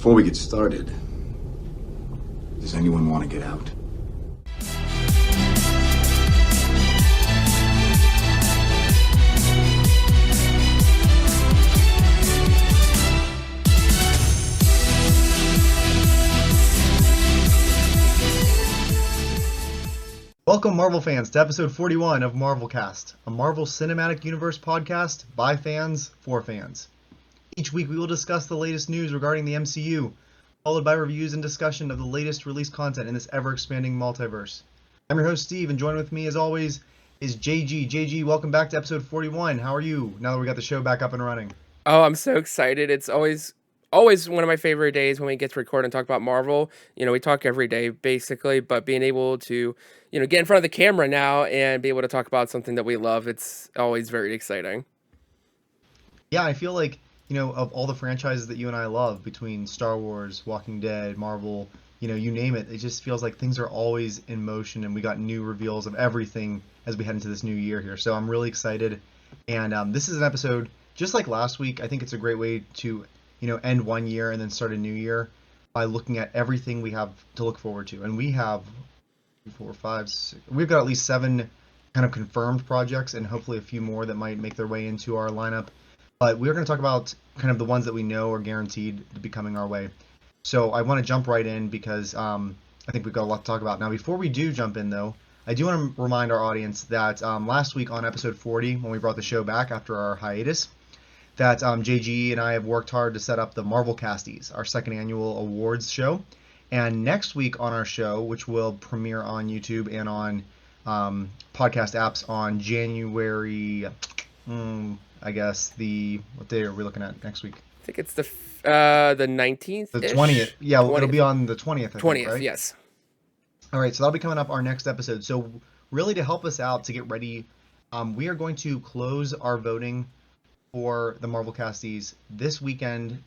Before we get started, does anyone want to get out? Welcome, Marvel fans, to episode 41 of Marvelcast, a Marvel Cinematic Universe podcast by fans for fans. Each week we will discuss the latest news regarding the MCU, followed by reviews and discussion of the latest released content in this ever-expanding multiverse. I'm your host, Steve, and joining with me, as always, is JG. JG, welcome back to episode 41. How are you, now that we got the show back up and running? Oh, I'm so excited. It's always one of my favorite days when we get to record and talk about Marvel. You know, we talk every day basically, but being able to, get in front of the camera now and be able to talk about something that we love, it's always very exciting. Yeah, I feel like, of all the franchises that you and I love, between Star Wars, Walking Dead, Marvel, you name it, it just feels like things are always in motion, and we got new reveals of everything as we head into this new year here. So I'm really excited, and this is an episode, just like last week. I think it's a great way to end one year and then start a new year by looking at everything we have to look forward to. And we have 4, 5, 6, we've got at least 7 kind of confirmed projects, and hopefully a few more that might make their way into our lineup. But we're going to talk about kind of the ones that we know are guaranteed to be coming our way. So I want to jump right in because I think we've got a lot to talk about. Now, before we do jump in, though, I do want to remind our audience that last week on episode 40, when we brought the show back after our hiatus, that JG and I have worked hard to set up the Marvelcasties, our second annual awards show. And next week on our show, which will premiere on YouTube and on podcast apps on January, what day are we looking at next week? I think it's the 19th. The 20th. Yeah, 20th. It'll be on the 20th. 20th, right? Yes. All right, so that'll be coming up our next episode. So really, to help us out to get ready, we are going to close our voting for the Marvelcasties this weekend,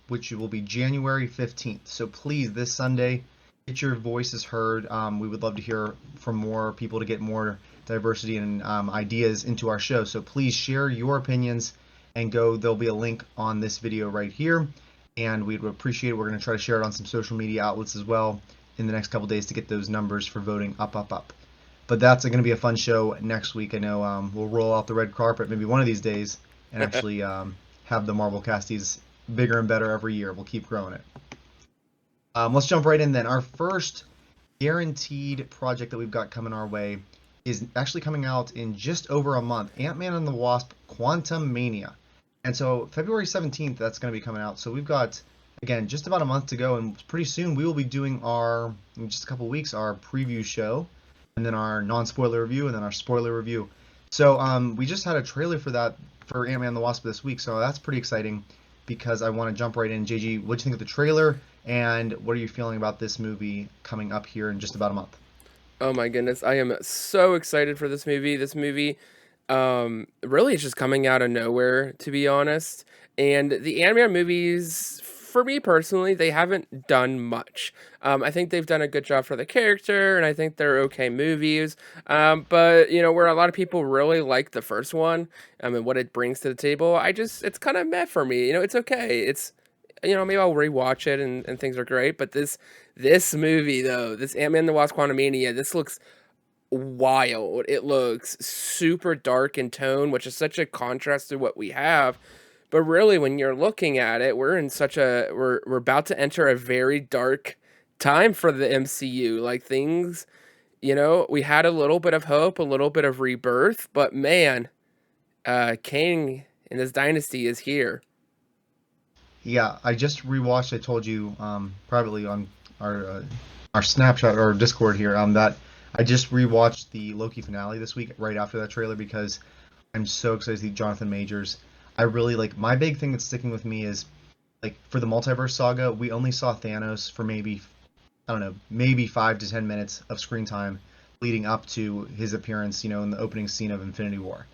which will be January 15th. So please, this Sunday, get your voices heard. We would love to hear from more people to get more diversity and ideas into our show. So please share your opinions and go. There'll be a link on this video right here, and we'd appreciate it. We're going to try to share it on some social media outlets as well in the next couple days to get those numbers for voting up. But that's going to be a fun show next week. I know we'll roll out the red carpet maybe one of these days and actually have the Marvelcasties bigger and better every year. We'll keep growing it. Let's jump right in then. Our first guaranteed project that we've got coming our way is actually coming out in just over a month. Ant-Man and the Wasp Quantumania. And so February 17th, that's going to be coming out. So we've got, again, just about a month to go. And pretty soon we will be doing in just a couple weeks, our preview show, and then our non-spoiler review, and then our spoiler review. So we just had a trailer for that, for Ant-Man and the Wasp this week, so that's pretty exciting because I want to jump right in. JG, what do you think of the trailer, and what are you feeling about this movie coming up here in just about a month? Oh my goodness, I am so excited for this movie. This movie really is just coming out of nowhere, to be honest. And the Ant-Man movies, for me personally, they haven't done much. I think they've done a good job for the character, and I think they're okay movies. But, where a lot of people really like the first one, and what it brings to the table, it's kind of meh for me. It's okay. It's, maybe I'll rewatch it and things are great. But this movie, though, this Ant-Man and the Wasp Quantumania, this looks wild. It looks super dark in tone, which is such a contrast to what we have. But really, when you're looking at it, we're about to enter a very dark time for the MCU. Like, things, we had a little bit of hope, a little bit of rebirth, but man, Kang and his dynasty is here. Yeah, I just rewatched. I told you privately on our Snapchat or Discord here that I just rewatched the Loki finale this week right after that trailer because I'm so excited to see Jonathan Majors. I really my big thing that's sticking with me is, for the multiverse saga, we only saw Thanos for maybe 5 to 10 minutes of screen time leading up to his appearance, in the opening scene of Infinity War.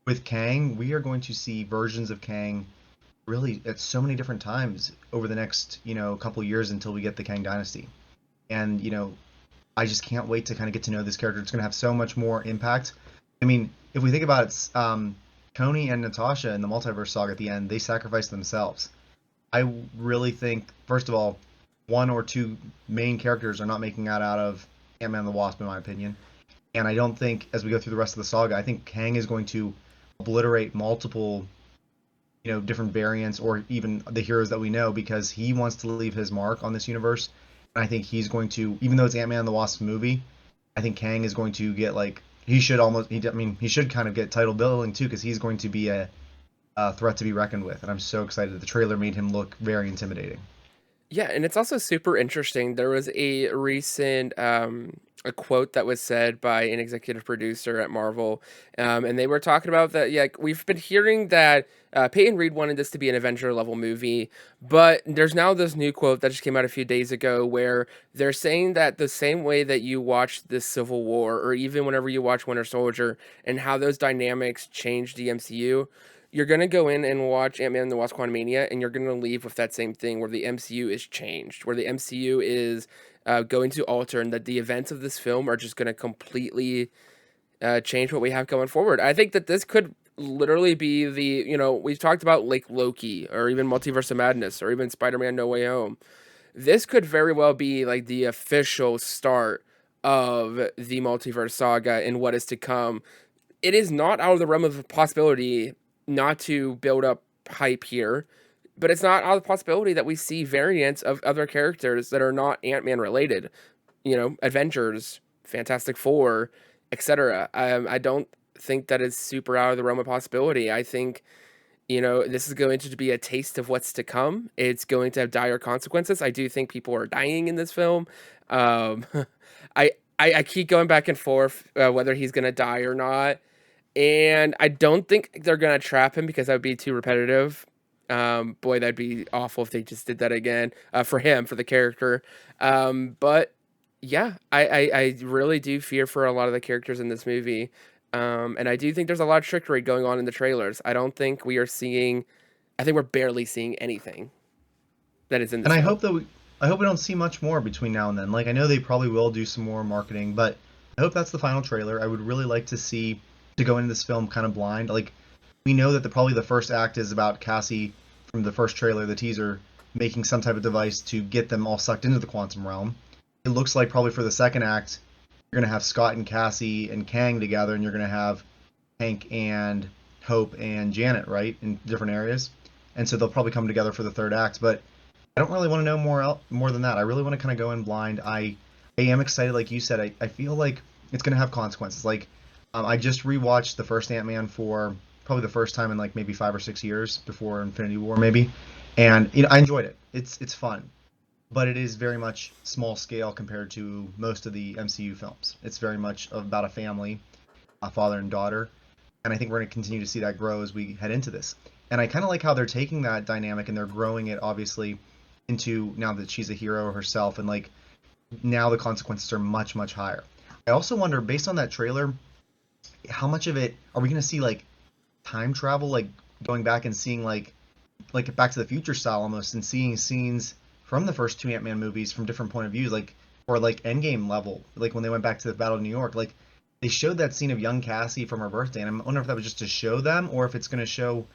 With Kang, we are going to see versions of Kang really at so many different times over the next, couple years until we get the Kang Dynasty. And, I just can't wait to kind of get to know this character. It's going to have so much more impact. I mean, if we think about it, Tony and Natasha in the multiverse saga at the end, they sacrificed themselves. I really think, first of all, one or two main characters are not making that out of Ant-Man and the Wasp, in my opinion. And I don't think, as we go through the rest of the saga, I think Kang is going to obliterate multiple, different variants or even the heroes that we know because he wants to leave his mark on this universe. And I think he's going to, even though it's Ant-Man and the Wasp movie, I think Kang is going to get like he should almost. I mean, he should kind of get title billing too because he's going to be a threat to be reckoned with. And I'm so excited. The trailer made him look very intimidating. Yeah, and it's also super interesting. There was a recent a quote that was said by an executive producer at Marvel, and they were talking about that. Yeah, like, we've been hearing that Peyton Reed wanted this to be an Avenger level movie, but there's now this new quote that just came out a few days ago where they're saying that the same way that you watch the Civil War, or even whenever you watch Winter Soldier, and how those dynamics changed the MCU, you're gonna go in and watch Ant-Man and the Wasp: Quantumania, and you're gonna leave with that same thing, where the MCU is changed, where the MCU is going to alter, and that the events of this film are just gonna completely change what we have going forward. I think that this could literally be we've talked about like Loki, or even Multiverse of Madness, or even Spider-Man: No Way Home. This could very well be like the official start of the multiverse saga and what is to come. It is not out of the realm of possibility, not to build up hype here, but it's not out of the possibility that we see variants of other characters that are not Ant-Man related. Avengers, Fantastic Four, etc. I don't think that is super out of the realm of possibility. I think, this is going to be a taste of what's to come. It's going to have dire consequences. I do think people are dying in this film. Um, I keep going back and forth whether he's going to die or not. And I don't think they're gonna trap him because that would be too repetitive. Boy, that'd be awful if they just did that again for him, for the character. But yeah, I really do fear for a lot of the characters in this movie. And I do think there's a lot of trickery going on in the trailers. I don't think we are seeing. I think we're barely seeing anything that is in And this film. I hope we don't see much more between now and then. Like I know they probably will do some more marketing, but I hope that's the final trailer. I would really like to go into this film kind of blind. Like we know that probably the first act is about Cassie from the first trailer, the teaser, making some type of device to get them all sucked into the quantum realm. It looks like probably for the second act, you're gonna have Scott and Cassie and Kang together, and you're gonna have Hank and Hope and Janet, right, in different areas. And so they'll probably come together for the third act. But I don't really want to know more than that. I really want to kind of go in blind. I am excited, like you said. I feel like it's gonna have consequences. Like I just rewatched the first Ant-Man for probably the first time in like maybe 5 or 6 years before Infinity War, maybe, and I enjoyed it. It's fun, but it is very much small scale compared to most of the MCU films. It's very much about a family, a father and daughter, and I think we're going to continue to see that grow as we head into this. And I kind of like how they're taking that dynamic and they're growing it obviously into now that she's a hero herself, and like now the consequences are much higher. I also wonder, based on that trailer, how much of it are we going to see like time travel, like going back and seeing like Back to the Future style almost, and seeing scenes from the first two Ant-Man movies from different point of views, like or like Endgame level, like when they went back to the Battle of New York, like they showed that scene of young Cassie from her birthday, and I'm wondering if that was just to show them, or if it's going to show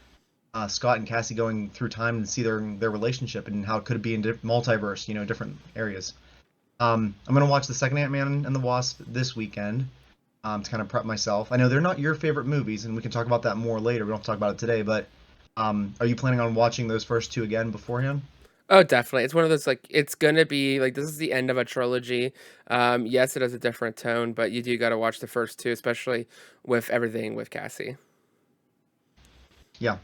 Scott and Cassie going through time and see their relationship and how it could be in multiverse, different areas. I'm gonna watch the second Ant-Man and the Wasp this weekend to kind of prep myself. I know they're not your favorite movies, and we can talk about that more later. We don't have to talk about it today, but are you planning on watching those first two again beforehand? Oh, definitely. It's one of those, like, it's gonna be like this is the end of a trilogy. Yes, it has a different tone, but you do got to watch the first two, especially with everything with Cassie. Yeah,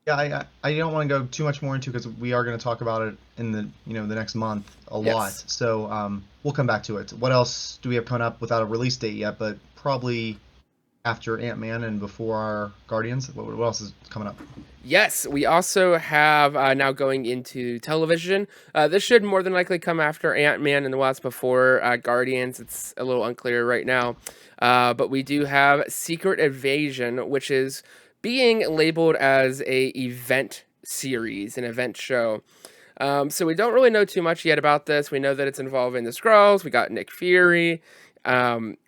yeah. I don't want to go too much more into because we are going to talk about it in the next month a lot. Yes. So we'll come back to it. What else do we have coming up without a release date yet? But probably after Ant-Man and before our Guardians. What else is coming up? Yes, we also have now going into television. This should more than likely come after Ant-Man and the Wasp, before Guardians. It's a little unclear right now. But we do have Secret Invasion, which is being labeled as a event series, an event show. So we don't really know too much yet about this. We know that it's involving the Skrulls. We got Nick Fury.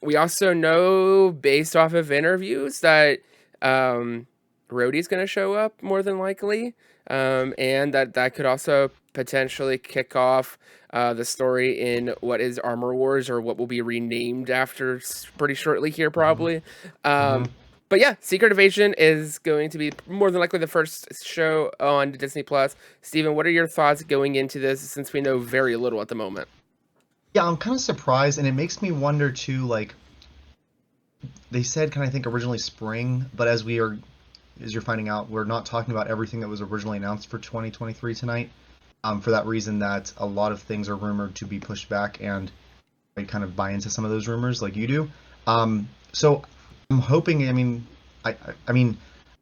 We also know, based off of interviews, that Rhodey's going to show up more than likely. and that could also potentially kick off the story in what is Armor Wars, or what will be renamed after pretty shortly here, probably. Mm-hmm. But yeah, Secret Invasion is going to be more than likely the first show on Disney Plus. Steven, what are your thoughts going into this, since we know very little at the moment? Yeah, I'm kind of surprised, and it makes me wonder too. Like they said, kind of think originally spring, but as you're finding out, we're not talking about everything that was originally announced for 2023 tonight. For that reason, that a lot of things are rumored to be pushed back, and I kind of buy into some of those rumors, like you do. So I'm hoping. I mean, I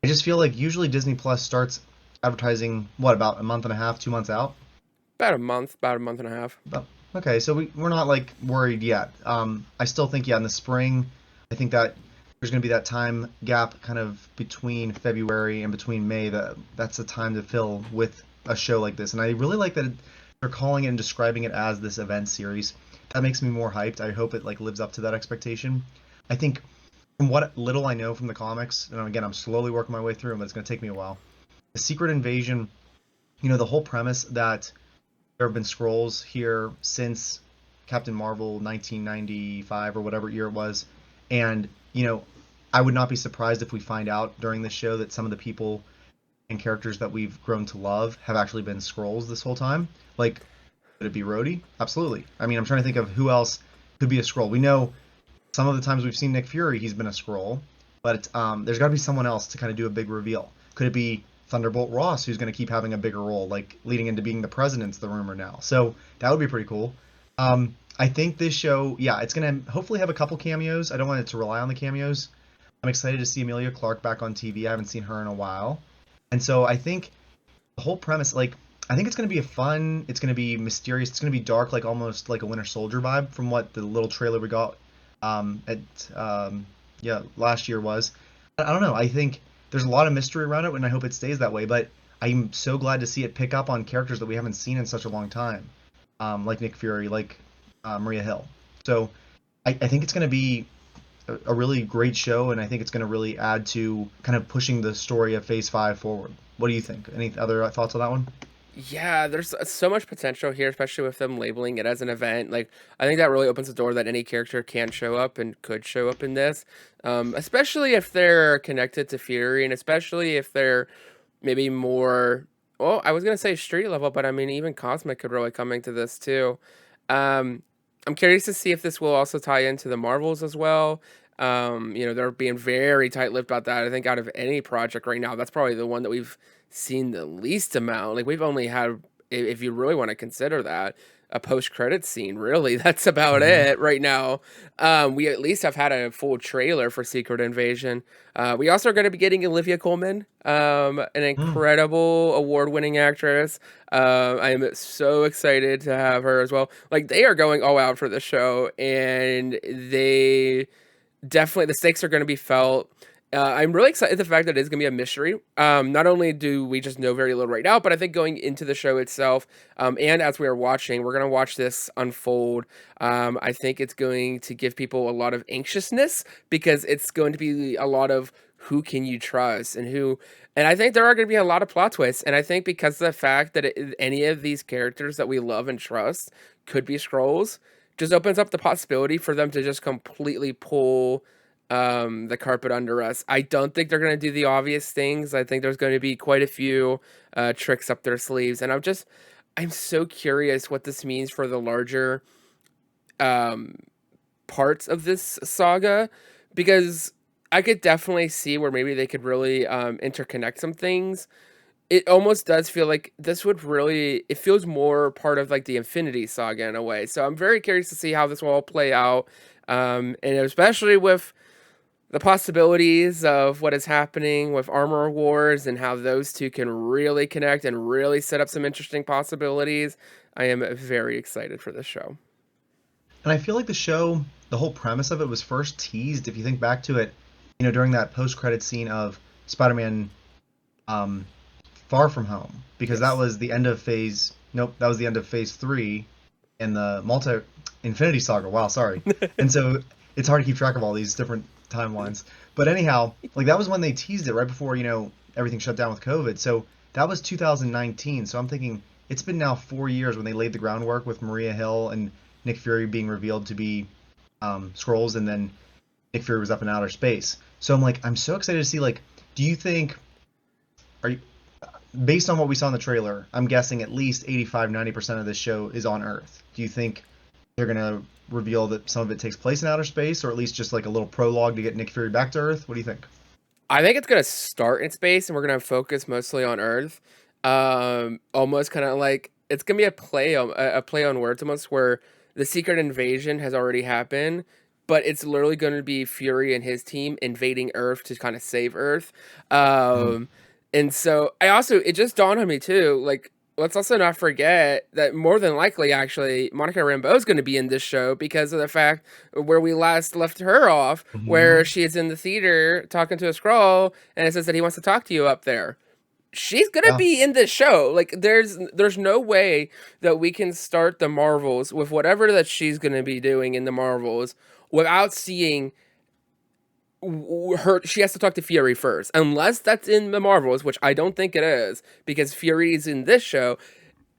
just feel like usually Disney Plus starts advertising what, about a month and a half, 2 months out. About a month and a half. But, okay, so we're not like worried yet. I still think, yeah, in the spring, I think that there's going to be that time gap kind of between February and between May. That's the time to fill with a show like this, and I really like that they're calling it and describing it as this event series. That makes me more hyped. I hope it like lives up to that expectation. I think from what little I know from the comics, and again, I'm slowly working my way through them, but it's going to take me a while. The Secret Invasion, the whole premise that there have been scrolls here since Captain Marvel 1995 or whatever year it was, and I would not be surprised if we find out during the show that some of the people and characters that we've grown to love have actually been scrolls this whole time. Like, could it be Rhodey? Absolutely. I mean, I'm trying to think of who else could be a scroll. We know some of the times we've seen Nick Fury, he's been a scroll, but there's got to be someone else to kind of do a big reveal. Could it be Thunderbolt Ross, who's going to keep having a bigger role, like leading into being the president's the rumor now? So that would be pretty cool. I think this show, yeah, it's going to hopefully have a couple cameos. I don't want it to rely on the cameos. I'm excited to see Emilia Clarke back on TV. I haven't seen her in a while. And so I think the whole premise, like, I think it's going to be it's going to be mysterious, it's going to be dark, like almost like a Winter Soldier vibe from what the little trailer we got last year was. I don't know. I think there's a lot of mystery around it, and I hope it stays that way. But I'm so glad to see it pick up on characters that we haven't seen in such a long time, like Nick Fury, like Maria Hill. So I think it's going to be a really great show, and I think it's going to really add to kind of pushing the story of Phase 5 forward. What do you think? Any other thoughts on that one? Yeah, there's so much potential here, especially with them labeling it as an event. Like, I think that really opens the door that any character can show up and could show up in this, especially if they're connected to Fury, and especially if they're maybe more. Well, I was gonna say street level, but I mean even Cosmic could really come into this too. Um, I'm curious to see if this will also tie into the Marvels as well. They're being very tight-lipped about that. I think out of any project right now, that's probably the one that we've seen the least amount. Like, we've only had, if you really want to consider that, a post-credit scene. Really, that's about Mm-hmm. it right now. We at least have had a full trailer for Secret Invasion. We also are going to be getting Olivia Colman, an Mm. incredible award-winning actress. I am so excited to have her as well. Like, they are going all out for the show, and they definitely, the stakes are going to be felt. I'm really excited the fact that it's going to be a mystery. Not only do we just know very little right now, but I think going into the show itself, and as we are watching, we're going to watch this unfold. I think it's going to give people a lot of anxiousness, because it's going to be a lot of who can you trust and who. And I think there are going to be a lot of plot twists. And I think because of the fact that any of these characters that we love and trust could be scrolls, just opens up the possibility for them to just completely pull the carpet under us. I don't think they're going to do the obvious things. I think there's going to be quite a few tricks up their sleeves, and I'm so curious what this means for the larger um, parts of this saga, because I could definitely see where maybe they could really interconnect some things. It almost does feel like this would really, it feels more part of like the Infinity Saga in a way. So I'm very curious to see how this will all play out. And especially with the possibilities of what is happening with Armor Wars and how those two can really connect and really set up some interesting possibilities. I am very excited for this show. And I feel like the show, the whole premise of it was first teased, if you think back to it, during that post-credit scene of Spider-Man Far From Home, because that Yes. was the end of phase. Nope, that was the end of phase 3 in the multi Infinity Saga. Wow, sorry. And so it's hard to keep track of all these different timelines. But anyhow, like that was when they teased it right before everything shut down with COVID. So that was 2019. So I'm thinking it's been now 4 years when they laid the groundwork with Maria Hill and Nick Fury being revealed to be Skrulls, and then Nick Fury was up in outer space. So I'm like, I'm so excited to see, like, do you think, are you, based on what we saw in the trailer, I'm guessing at least 85-90% of this show is on Earth. Do you think they're going to reveal that some of it takes place in outer space, or at least just like a little prologue to get Nick Fury back to Earth? What do you think? I think it's gonna start in space, and we're gonna focus mostly on Earth. Almost kind of like it's gonna be a play on words, almost where the secret invasion has already happened, but it's literally going to be Fury and his team invading Earth to kind of save Earth. Mhm. And so it just dawned on me too, like, let's also not forget that more than likely, actually, Monica Rambeau is going to be in this show because of the fact where we last left her off, where Mhm. she is in the theater talking to a scroll, and it says that he wants to talk to you up there. She's gonna Yeah. be in this show. Like, there's no way that we can start the Marvels with whatever that she's gonna be doing in the Marvels without seeing her. She has to talk to Fury first, unless that's in the Marvels, which I don't think it is, because Fury's in this show. Mhm.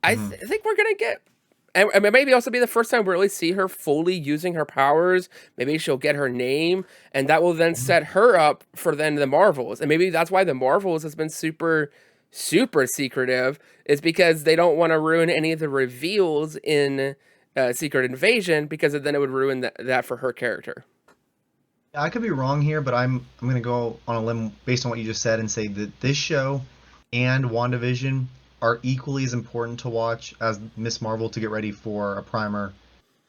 I think we're gonna get, and maybe also be the first time we really see her fully using her powers. Maybe she'll get her name, and that will then Mhm. set her up for then the Marvels. And maybe that's why the Marvels has been super, super secretive, is because they don't want to ruin any of the reveals in Secret Invasion, because then it would ruin that for her character. I could be wrong here, but I'm gonna go on a limb based on what you just said and say that this show and WandaVision are equally as important to watch as Miss Marvel to get ready for a primer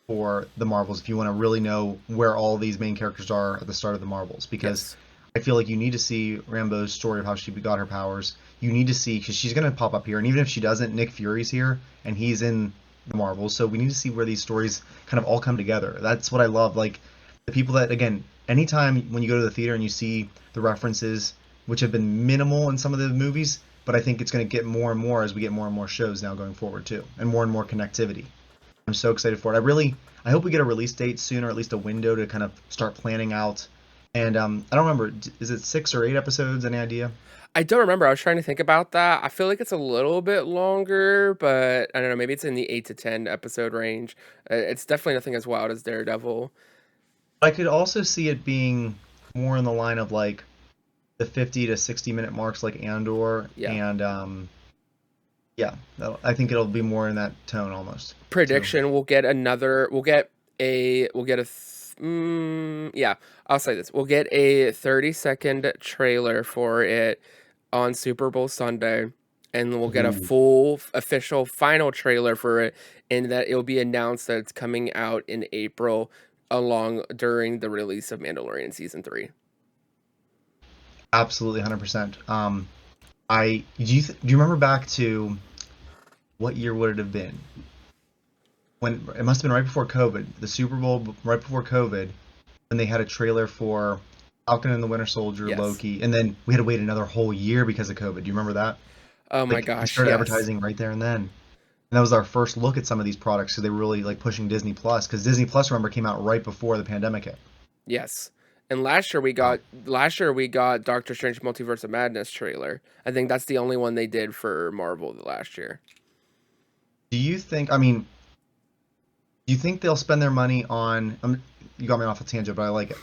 for the Marvels if you want to really know where all these main characters are at the start of the Marvels. Because Yes. I feel like you need to see Rambo's story of how she got her powers. You need to see, because she's going to pop up here, and even if she doesn't, Nick Fury's here and he's in the Marvels. So we need to see where these stories kind of all come together. That's what I love. Like the people that, again, anytime when you go to the theater and you see the references, which have been minimal in some of the movies, but I think it's going to get more and more as we get more and more shows now going forward too, and more connectivity. I'm so excited for it. I hope we get a release date soon, or at least a window to kind of start planning out. And I don't remember, is it 6 or 8 episodes? Any idea? I don't remember. I was trying to think about that. I feel like it's a little bit longer, but I don't know. Maybe it's in the 8 to 10 episode range. It's definitely nothing as wild as Daredevil. I could also see it being more in the line of like the 50 to 60 minute marks, like Andor, Yeah. and yeah, I think it'll be more in that tone almost too. Prediction: we'll get another. We'll get a. Yeah, I'll say this. We'll get a 30-second trailer for it on Super Bowl Sunday, and we'll get a Ooh. full official final trailer for it, and that it'll be announced that it's coming out in April, along during the release of Mandalorian season 3. Absolutely, 100%. Do you remember back to what year would it have been? When it must have been right before COVID, the Super Bowl right before COVID, when they had a trailer for Falcon and the Winter Soldier, Yes. Loki, and then we had to wait another whole year because of COVID. Do you remember that? Oh my Like they gosh, started yes. advertising right there and then. And that was our first look at some of these products, so they were really like pushing Disney Plus because Disney Plus, remember, came out right before the pandemic hit. Yes. And last year we got Doctor Strange Multiverse of Madness trailer. I think that's the only one they did for Marvel the last year. Do you think? I mean, do you think they'll spend their money on? You got me off a tangent, but I like it.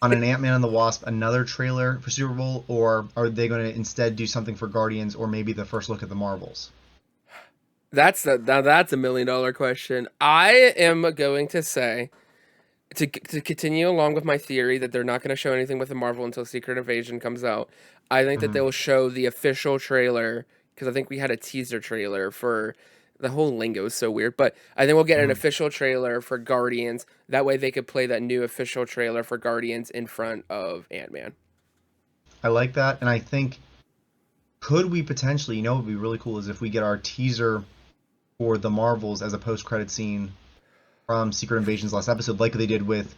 On an Ant-Man and the Wasp, another trailer for Super Bowl, or are they going to instead do something for Guardians, or maybe the first look at the Marvels? That's a $1 million question. I am going to say, to continue along with my theory that they're not going to show anything with the Marvel until Secret Invasion comes out. I think that they Hmm. will show the official trailer, because I think we had a teaser trailer for the whole lingo is so weird, but I think we'll get an Hmm. official trailer for Guardians. That way they could play that new official trailer for Guardians in front of Ant-Man. I like that, and I think could we potentially, what would be really cool is if we get our teaser for the Marvels as a post-credit scene from Secret Invasion's last episode, like they did with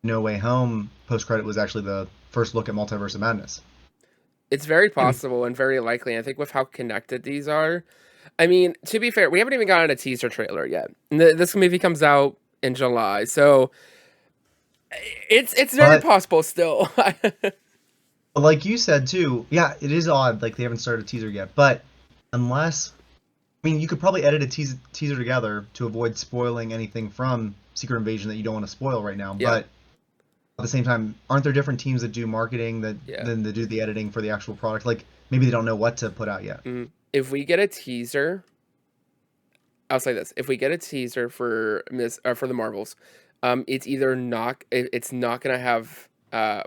No Way Home. Post-credit was actually the first look at Multiverse of Madness. It's very Maybe. possible and very likely. I think with how connected these are. I mean, to be fair, we haven't even gotten a teaser trailer yet. This movie comes out in July, so it's very But possible still. like you said too, yeah, it is odd. Like they haven't started a teaser yet, but unless, I mean, you could probably edit a teaser together to avoid spoiling anything from Secret Invasion that you don't want to spoil right now. Yeah. But at the same time, aren't there different teams that do marketing Yeah. that do the editing for the actual product? Like maybe they don't know what to put out yet. If we get a teaser, I'll say this: if we get a teaser for for the Marvels, it's not gonna have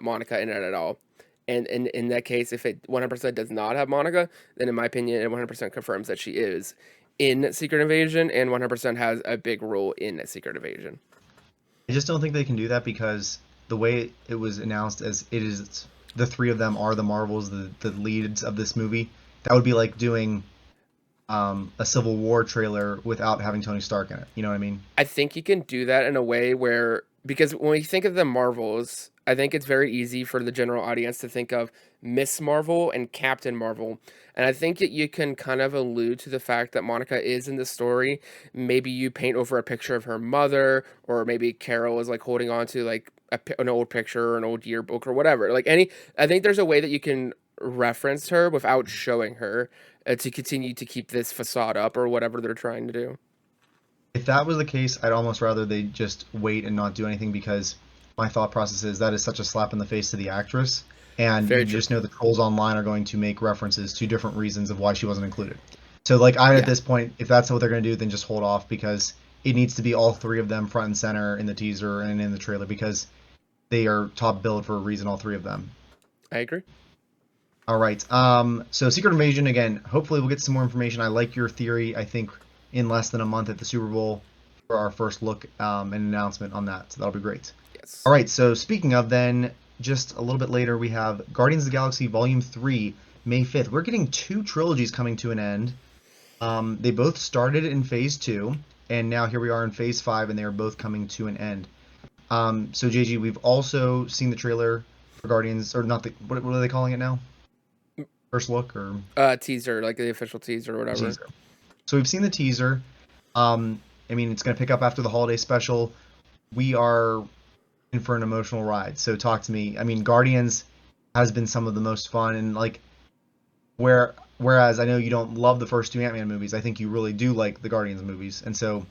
Monica in it at all. And in that case, if it 100% does not have Monica, then in my opinion, it 100% confirms that she is in Secret Invasion and 100% has a big role in Secret Invasion. I just don't think they can do that because the way it was announced as it is, the three of them are the Marvels, the leads of this movie. That would be like doing a Civil War trailer without having Tony Stark in it. You know what I mean? I think you can do that in a way where, because when we think of the Marvels, I think it's very easy for the general audience to think of Miss Marvel and Captain Marvel. And I think that you can kind of allude to the fact that Monica is in the story. Maybe you paint over a picture of her mother, or maybe Carol is like holding on to like an old picture or an old yearbook or whatever. I think there's a way that you can reference her without showing her to continue to keep this facade up or whatever they're trying to do. If that was the case, I'd almost rather they just wait and not do anything because my thought process is that is such a slap in the face to the actress. And Very you true. just know the trolls online are going to make references to different reasons of why she wasn't included. So, like, at Yeah. this point, if that's what they're going to do, then just hold off because it needs to be all three of them front and center in the teaser and in the trailer because they are top billed for a reason, all three of them. I agree. All right. So Secret Invasion again. Hopefully, we'll get some more information. I like your theory. I think in less than a month at the Super Bowl for our first look and announcement on that. So that'll be great. Yes. All right. So speaking of, then just a little bit later we have Guardians of the Galaxy Volume 3, May 5th. We're getting two trilogies coming to an end. They both started in Phase 2, and now here we are in Phase 5, and they are both coming to an end. So JG, we've also seen the trailer for Guardians, or not the what are they calling it now? First look or Teaser, like the official teaser or whatever. teaser. So we've seen the teaser. I mean, it's going to pick up after the holiday special. We are in for an emotional ride. So talk to me. I mean, Guardians has been some of the most fun, and like whereas I know you don't love the first two Ant-Man movies, I think you really do like the Guardians movies, and so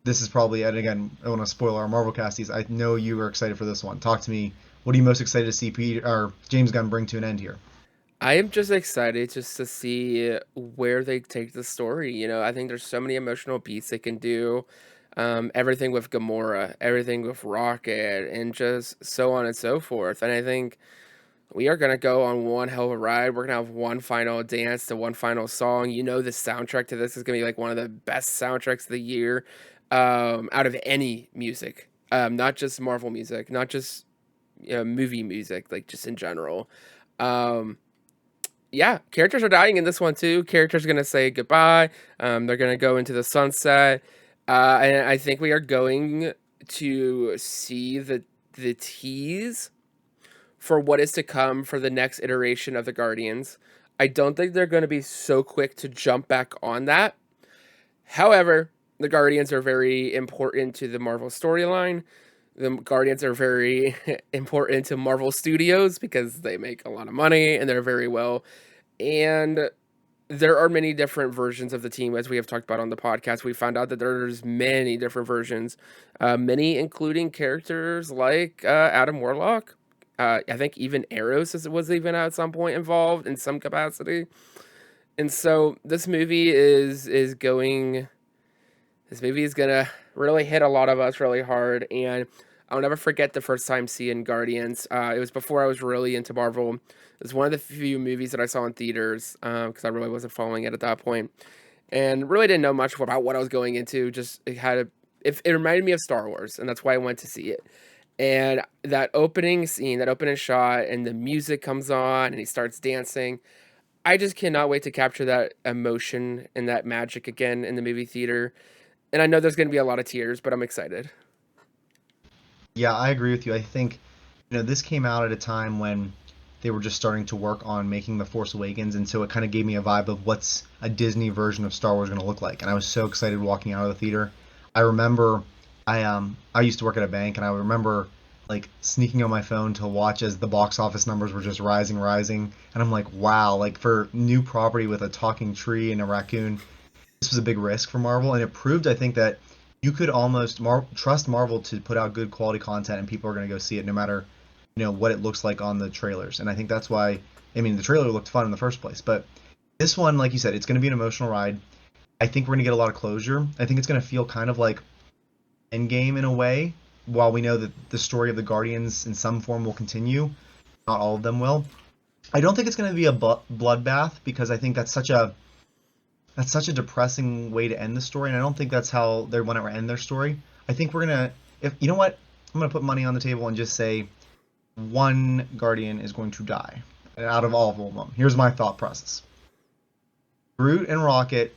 this is probably, and again, I don't want to spoil our Marvel casties. I know you are excited for this one. Talk to me. What are you most excited to see Peter or James Gunn bring to an end here? I am just excited just to see where they take the story. I think there's so many emotional beats they can do. Everything with Gamora, everything with Rocket, and just so on and so forth. And I think we are gonna go on one hell of a ride. We're gonna have one final dance to one final song. The soundtrack to this is gonna be like one of the best soundtracks of the year, out of any music. Not just Marvel music, not just movie music, like just in general. Um, yeah, characters are dying in this one too. Characters are gonna say goodbye. They're gonna go into the sunset, and I think we are going to see the tease for what is to come for the next iteration of the Guardians. I don't think they're going to be so quick to jump back on that. However, the Guardians are very important to the Marvel storyline. The Guardians are very important to Marvel Studios because they make a lot of money and they're very well. And there are many different versions of the team, as we have talked about on the podcast. We found out that there's many different versions, many including characters like Adam Warlock. I think even Arrows was even at some point involved in some capacity. And so this movie is going. This movie is gonna really hit a lot of us really hard, and I'll never forget the first time seeing Guardians. It was before I was really into Marvel. It was one of the few movies that I saw in theaters because I really wasn't following it at that point, and really didn't know much about what I was going into. Just it reminded me of Star Wars, and that's why I went to see it. And that opening scene, that opening shot, and the music comes on, and he starts dancing. I just cannot wait to capture that emotion and that magic again in the movie theater. And I know there's going to be a lot of tears, but I'm excited. Yeah, I agree with you. I think, this came out at a time when they were just starting to work on making The Force Awakens, and so it kind of gave me a vibe of what's a Disney version of Star Wars going to look like. And I was so excited walking out of the theater. I remember I used to work at a bank, and I remember like sneaking on my phone to watch as the box office numbers were just rising, and I'm like, wow, like for new property with a talking tree and a raccoon, this was a big risk for Marvel, and it proved, I think, that you could almost trust Marvel to put out good quality content, and people are going to go see it no matter, what it looks like on the trailers. And I think that's why, I mean, the trailer looked fun in the first place, but this one, like you said, it's going to be an emotional ride. I think we're going to get a lot of closure. I think it's going to feel kind of like Endgame in a way, while we know that the story of the Guardians in some form will continue. Not all of them will. I don't think it's going to be a bloodbath because I think that's such a depressing way to end the story, and I don't think that's how they want to end their story. I think we're gonna, if you know what, I'm gonna put money on the table and just say one Guardian is going to die out of all of them. Here's my thought process: Groot and Rocket,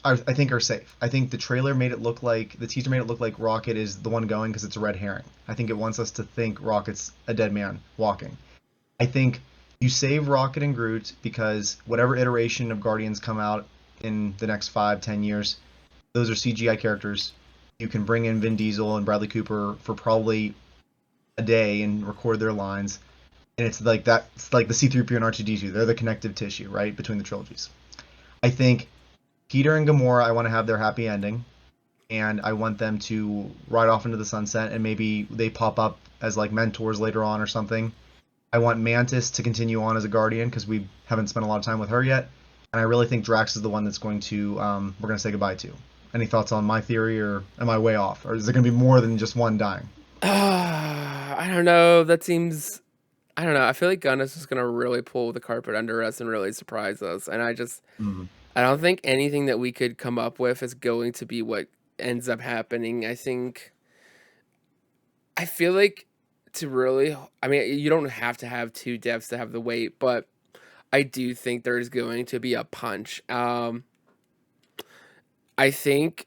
I think, are safe. I think the teaser made it look like Rocket is the one going because it's a red herring. I think it wants us to think Rocket's a dead man walking. I think you save Rocket and Groot because whatever iteration of Guardians come out in the next 5-10 years, those are CGI characters. You can bring in Vin Diesel and Bradley Cooper for probably a day and record their lines. And it's like that. It's like the C-3PO and R2-D2. They're the connective tissue, right, between the trilogies. I think Peter and Gamora, I want to have their happy ending, and I want them to ride off into the sunset, and maybe they pop up as like mentors later on or something. I want Mantis to continue on as a Guardian because we haven't spent a lot of time with her yet, and I really think Drax is the one that's going to we're going to say goodbye to. Any thoughts on my theory, or am I way off, or is there going to be more than just one dying? I don't know. That seems. I don't know. I feel like Gunn is just gonna really pull the carpet under us and really surprise us. And I don't think anything that we could come up with is going to be what ends up happening. I feel like to really. I mean, you don't have to have two deaths to have the weight, but I do think there's going to be a punch. I think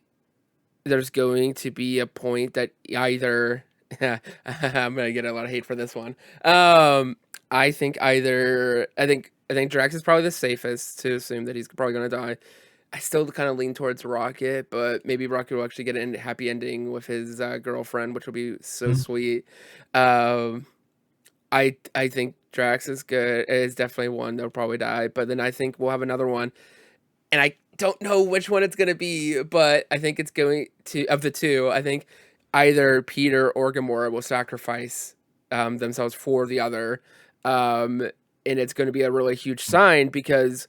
there's going to be a point that either I'm gonna get a lot of hate for this one. I think Drax is probably the safest to assume that he's probably gonna die. I still kind of lean towards Rocket, but maybe Rocket will actually get a happy ending with his girlfriend, which will be so Mhm. sweet. Um, I think Drax is definitely one that'll probably die, but then I think we'll have another one, and I don't know which one it's gonna be, but I think it's going to of the two. I think either Peter or Gamora will sacrifice themselves for the other, um, and it's going to be a really huge sign because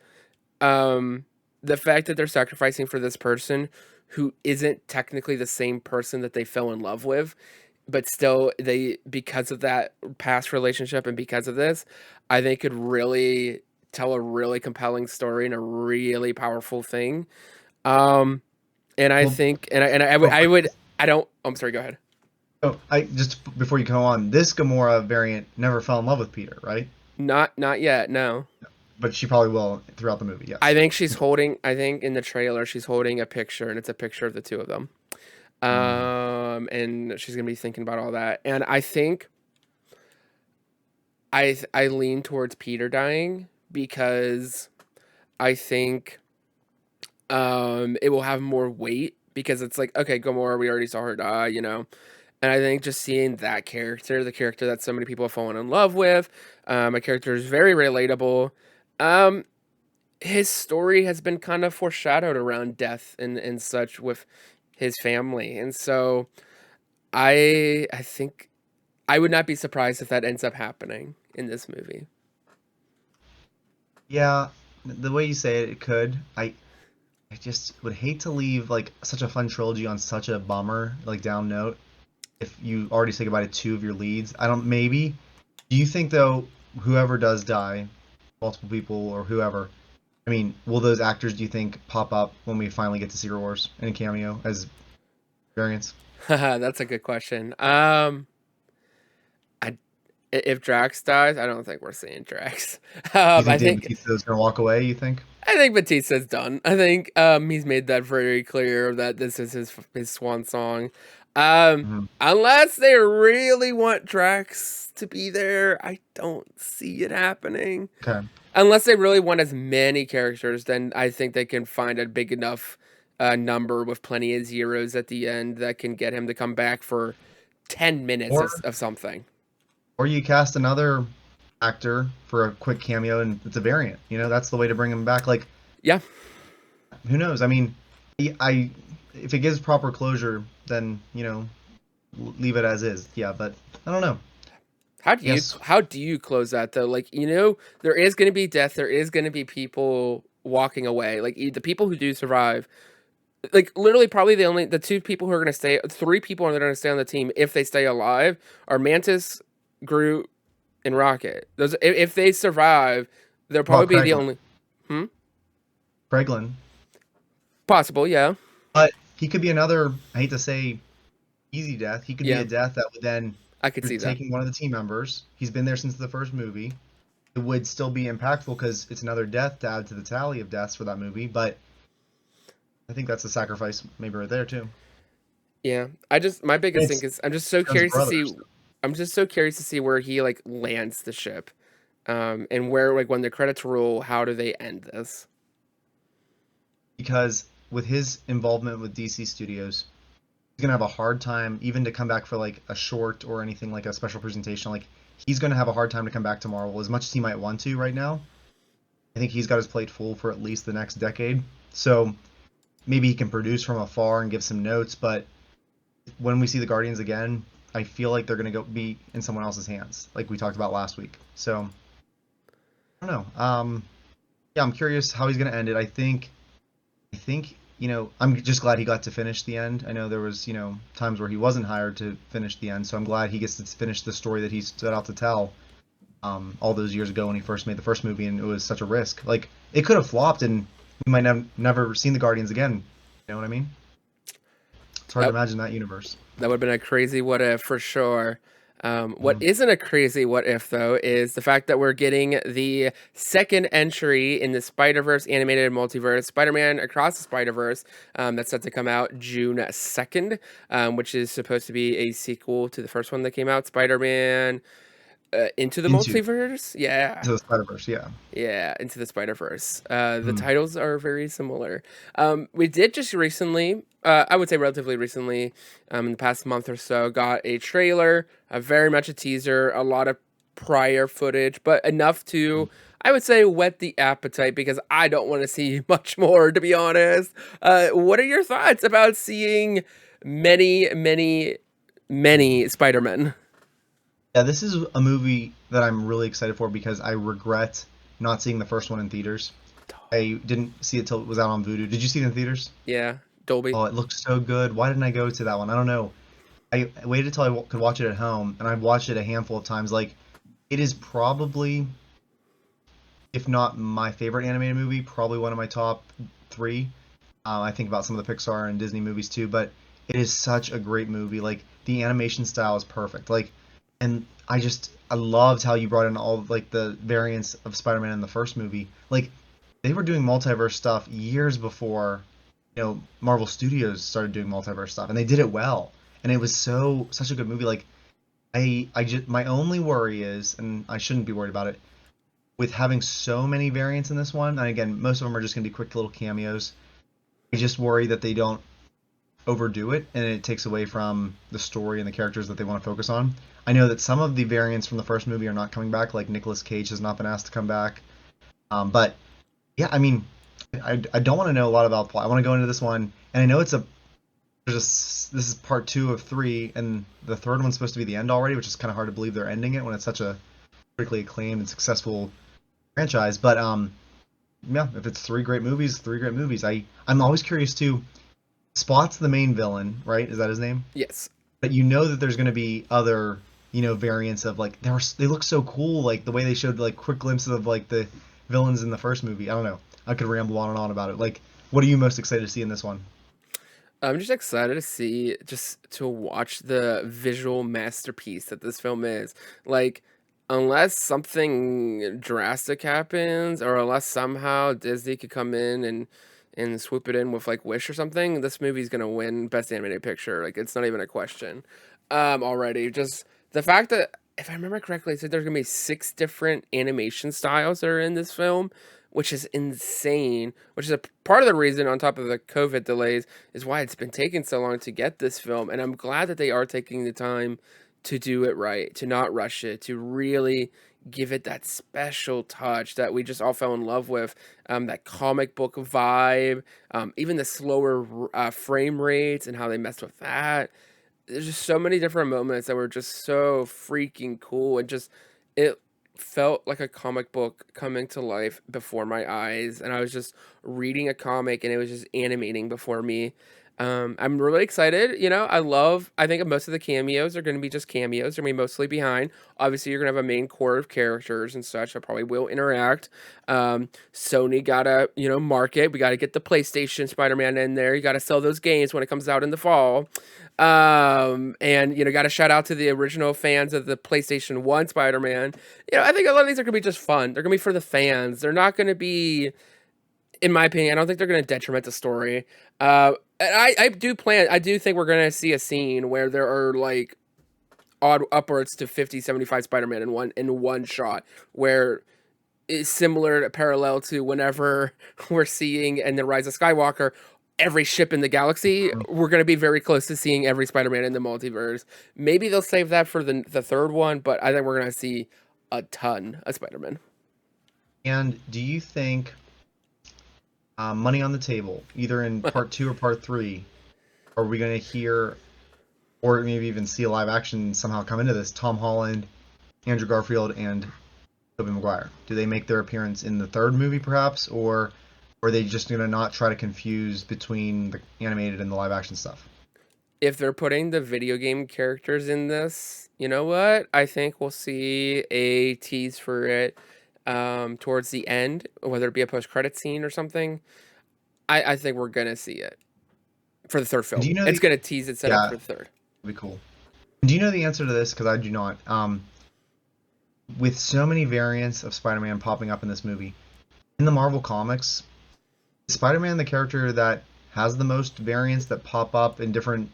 um, the fact that they're sacrificing for this person who isn't technically the same person that they fell in love with, but still they because of that past relationship and because of this, I think could really tell a really compelling story and a really powerful thing. Um, and I Well, think, I would, I don't. I'm sorry. Go ahead. I just before you go on, this Gamora variant never fell in love with Peter, right? Not yet. No. But she probably will throughout the movie. I Yes. think she's holding. I think in the trailer she's holding a picture, and it's a picture of the two of them. Mm. And she's gonna be thinking about all that. And I think I lean towards Peter dying because I think it will have more weight because it's like, okay, Gamora, we already saw her die, you know. And I think just seeing that character, the character that so many people have fallen in love with, a character is very relatable. Um, his story has been kind of foreshadowed around death and such with his family, and so I think I would not be surprised if that ends up happening in this movie. Yeah, the way you say it, it could. I just would hate to leave like such a fun trilogy on such a bummer, like down note. If you already say goodbye to two of your leads, I don't. Maybe. Do you think though, whoever does die, multiple people or whoever, I mean, will those actors do you think pop up when we finally get to Secret Wars in a cameo as variants? That's a good question. I if Drax dies, I don't think we're seeing Drax. Do you think I Dave think Bautista is gonna walk away? You think? I think Batista's done. I think he's made that very clear that this is his swan song. Mhm. Unless they really want Drax to be there, I don't see it happening. Okay. Unless they really want as many characters, then I think they can find a big enough number with plenty of zeros at the end that can get him to come back for 10 minutes Or of something. or you cast another actor for a quick cameo and it's a variant. That's the way to bring him back. Like, Yeah. who knows? I mean, I if it gives proper closure, then leave it as is. Yeah, but I don't know. Yes, How do you close that though? Like, there is going to be death, there is going to be people walking away. Like the people who do survive, like literally probably the two people who are going to stay, three people that are going to stay on the team if they stay alive are Mantis, Groot, and Rocket. Those if they survive, they'll about probably be the Craiglin. only Craiglin, possible, yeah. but he could be another. I hate to say easy death. He could be Yeah, a death that would then I could you're see that. taking one of the team members. He's been there since the first movie. It would still be impactful because it's another death to add to the tally of deaths for that movie. But I think that's a sacrifice maybe right there too. Yeah. My biggest thing It's is I'm just so John's curious to brother, see so where he like lands the ship. And where like when the credits roll, how do they end this? because with his involvement with DC Studios, he's gonna have a hard time even to come back for like a short or anything like a special presentation. Like he's gonna have a hard time to come back to Marvel as much as he might want to right now. I think he's got his plate full for at least the next decade. So maybe he can produce from afar and give some notes, but when we see the Guardians again, I feel like they're gonna go be in someone else's hands, like we talked about last week. So I don't know. Yeah, I'm curious how he's gonna end it. I think I'm just glad he got to finish the end. I know there was times where he wasn't hired to finish the end, so I'm glad he gets to finish the story that he set out to tell. All those years ago when he first made the first movie, and it was such a risk. Like it could have flopped, and we might never seen the Guardians again. You know what I mean? It's hard to That imagine that universe. that would have been a crazy what if for sure. What Mhm. isn't a crazy what if though is the fact that we're getting the second entry in the Spider-Verse animated multiverse, Spider-Man Across the Spider-Verse, that's set to come out June 2nd, which is supposed to be a sequel to the first one that came out, Spider-Man Into the Into Multiverse. Yeah. the Spider Verse, yeah. Yeah, Into the Spider-Verse. The Mm. titles are very similar. We did just recently, I would say relatively recently, in the past month or so, got a trailer, very much a teaser, a lot of prior footage, but enough to, I would say, whet the appetite because I don't want to see much more, to be honest. What are your thoughts about seeing many, many, many Spider-Men? Yeah, this is a movie that I'm really excited for because I regret not seeing the first one in theaters. I didn't see it till it was out on Vudu. Did you see it in theaters? Yeah, Dolby. Oh, it looked so good. Why didn't I go to that one? I don't know. I waited till I could watch it at home, and I've watched it a handful of times. Like, it is probably, if not my favorite animated movie, probably one of my top three. I think about some of the Pixar and Disney movies too, but it is such a great movie. Like, the animation style is perfect. Like, and I loved how you brought in all like the variants of Spider-Man in the first movie. Like, they were doing multiverse stuff years before Marvel Studios started doing multiverse stuff, and they did it well. And it was such a good movie. Like I just my only worry is, and I shouldn't be worried about it, with having so many variants in this one. And again, most of them are just gonna be quick little cameos. I just worry that they don't overdo it and it takes away from the story and the characters that they want to focus on. I know that some of the variants from the first movie are not coming back, like Nicolas Cage has not been asked to come back. But yeah, I mean, I don't want to know a lot about the plot. I want to go into this one, and I know this is part two of three, and the third one's supposed to be the end already, which is kind of hard to believe they're ending it when it's such a critically acclaimed and successful franchise. But yeah, if it's three great movies, three great movies. I'm always curious too. Spot's the main villain, right? Is that his name? Yes. But you know that there's going to be other variants of like they look so cool, like the way they showed like quick glimpses of like the villains in the first movie. I don't know. I could ramble on and on about it. Like, what are you most excited to see in this one? I'm just excited to see, just to watch the visual masterpiece that this film is. Like, unless something drastic happens, or unless somehow Disney could come in and swoop it in with like Wish or something, this movie's gonna win Best Animated Picture. Like, it's not even a question. Already, just the fact that if I remember correctly, it said there's gonna be 6 different animation styles that are in this film, which is insane, which is a part of the reason, on top of the COVID delays, is why it's been taking so long to get this film. And I'm glad that they are taking the time to do it right, to not rush it, to really give it that special touch that we just all fell in love with, that comic book vibe, even the slower frame rates and how they messed with that. There's just so many different moments that were just so freaking cool, and just it felt like a comic book coming to life before my eyes, and I was just reading a comic and it was just animating before me. I'm really excited. I think most of the cameos are going to be just cameos. They're going to be mostly behind. Obviously, you're going to have a main core of characters and such that probably will interact. Sony gotta, market. We gotta get the PlayStation Spider-Man in there. You gotta sell those games when it comes out in the fall. And got to shout out to the original fans of the PlayStation 1 Spider-Man. I think a lot of these are going to be just fun. They're going to be for the fans. They're not going to be, in my opinion, I don't think they're going to detriment the story. And I do think we're going to see a scene where there are like upwards to 50, 75 Spider-Man in one shot, where it's similar, parallel to whenever we're seeing in The Rise of Skywalker, every ship in the galaxy. We're going to be very close to seeing every Spider-Man in the multiverse. Maybe they'll save that for the third one, but I think we're going to see a ton of Spider-Man. And do you think money on the table, either in part 2 or part 3, are we going to hear, or maybe even see a live action somehow come into this, Tom Holland, Andrew Garfield, and Tobey Maguire? Do they make their appearance in the third movie, perhaps, or are they just going to not try to confuse between the animated and the live action stuff? If they're putting the video game characters in this, you know what? I think we'll see a tease for it towards the end, whether it be a post-credit scene or something. I think we're going to see it for the third film. It's going to tease it set up for the third. That'd be cool. Do you know the answer to this? Because I do not. With so many variants of Spider-Man popping up in this movie, in the Marvel comics, is Spider-Man the character that has the most variants that pop up in different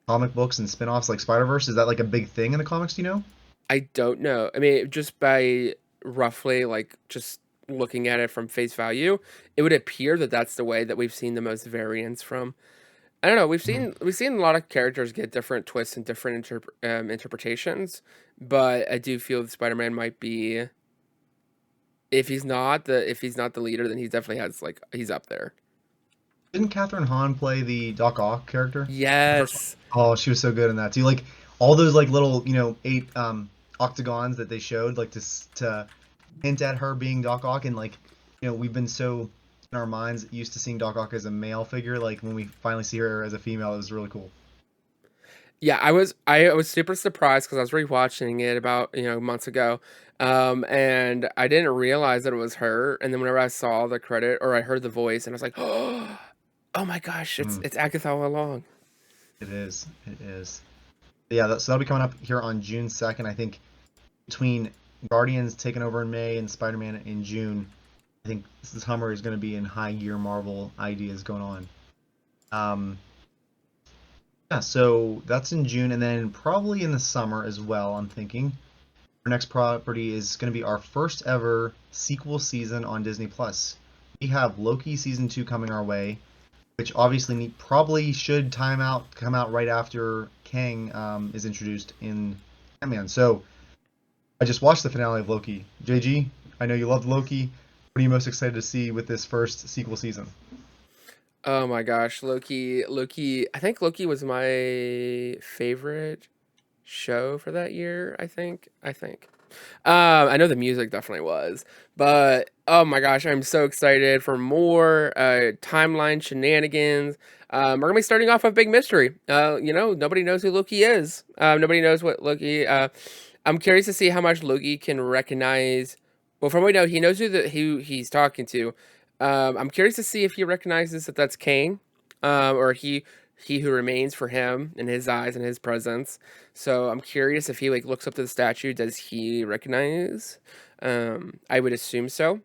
comic books and spin-offs like Spider-Verse? Is that like a big thing in the comics, do you know? I don't know. I mean, just by roughly like just looking at it from face value, it would appear that that's the way that we've seen the most variants from. I don't know. We've seen a lot of characters get different twists and different interpretations, but I do feel that Spider-Man might be, if he's not the leader, then he definitely has, like, he's up there. Didn't Catherine Hahn play the Doc Ock character? Yes. Oh, she was so good in that too. Like all those like little 8 octagons that they showed, like to hint at her being Doc Ock, and like we've been so in our minds used to seeing Doc Ock as a male figure. Like when we finally see her as a female, it was really cool. Yeah, I was super surprised because I was rewatching it about months ago, and I didn't realize that it was her. And then whenever I saw the credit or I heard the voice, and I was like, oh my gosh, it's Agatha all along. It is. Yeah, so that'll be coming up here on June 2nd. I think between Guardians taking over in May and Spider-Man in June, I think this Hummer is going to be in high gear Marvel ideas going on. Yeah, so that's in June, and then probably in the summer as well, I'm thinking. Our next property is going to be our first ever sequel season on Disney+. We have Loki Season 2 coming our way, which obviously probably should come out right after Kang is introduced in Ant-Man. So I just watched the finale of Loki. JG, I know you loved Loki. What are you most excited to see with this first sequel season? Oh my gosh, Loki. I think Loki was my favorite show for that year. I think. I know the music definitely was, but oh my gosh, I'm so excited for more timeline shenanigans. We're gonna be starting off with a big mystery. Nobody knows who Loki is. Nobody knows what Loki. I'm curious to see how much Loki can recognize. Well, from what we know, he knows who he's talking to. I'm curious to see if he recognizes that that's Kang, or he who remains for him in his eyes and his presence. So I'm curious if he looks up to the statue. Does he recognize? I would assume so.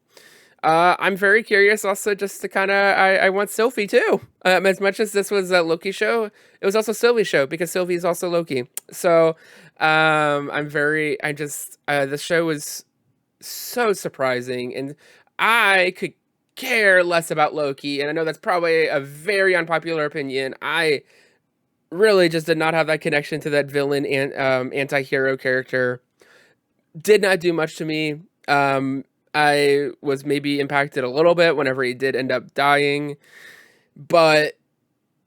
I'm very curious also just to kind of, I want Sylvie too. As much as this was a Loki show, it was also Sylvie's show because Sylvie is also Loki. So the show was so surprising, and I could care less about Loki, and I know that's probably a very unpopular opinion. I really just did not have that connection to that villain and anti-hero character. Did not do much to me. I was maybe impacted a little bit whenever he did end up dying, but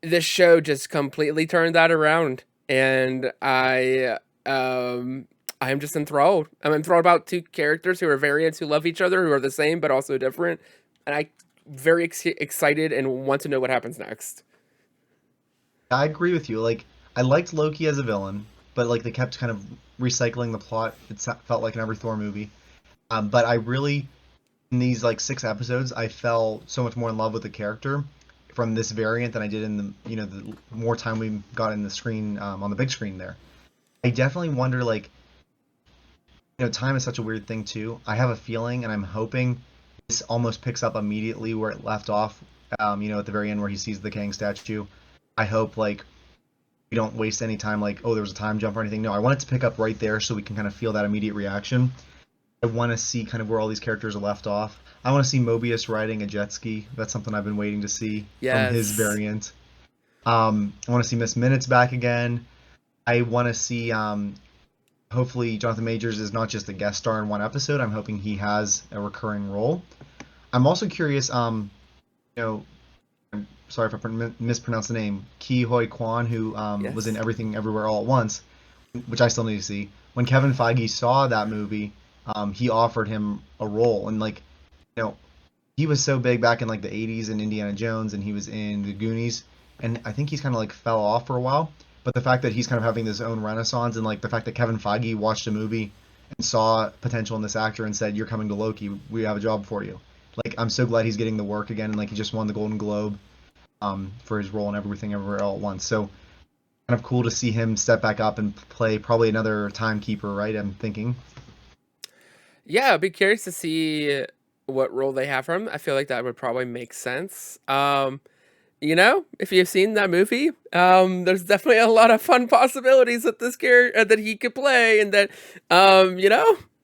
this show just completely turned that around, and I'm just enthralled. I'm enthralled about two characters who are variants who love each other, who are the same but also different, and I very excited and want to know what happens next. I agree with you. Like, I liked Loki as a villain, but like they kept kind of recycling the plot. Felt like in every Thor movie. But I really, in these like 6 episodes, I fell so much more in love with the character from this variant than I did in the more time we got in the screen on the big screen there. I definitely wonder like time is such a weird thing too. I have a feeling and I'm hoping this almost picks up immediately where it left off. At the very end where he sees the Kang statue. I hope like we don't waste any time like, oh, there was a time jump or anything. No, I want it to pick up right there so we can kind of feel that immediate reaction. I want to see kind of where all these characters are left off. I want to see Mobius riding a jet ski. That's something I've been waiting to see from his Yes. variant. I want to see Miss Minutes back again. I want to see hopefully Jonathan Majors is not just a guest star in one episode. I'm hoping he has a recurring role. I'm also curious, I'm sorry if I mispronounced the name, Ki Hoi Kwan, who was in Yes. Everything Everywhere All at Once, which I still need to see. When Kevin Feige saw that movie, he offered him a role, and like, you know, he was so big back in like the 80s in Indiana Jones, and he was in the Goonies, and I think he's kind of like fell off for a while. But the fact that he's kind of having his own renaissance, and like the fact that Kevin Feige watched a movie and saw potential in this actor and said, "You're coming to Loki. We have a job for you." Like, I'm so glad he's getting the work again, and like he just won the Golden Globe for his role in Everything Everywhere All at Once. So kind of cool to see him step back up and play probably another timekeeper, right? I'm thinking. Yeah, I'd be curious to see what role they have for him. I feel like that would probably make sense. If you've seen that movie, there's definitely a lot of fun possibilities that this character that he could play, and that,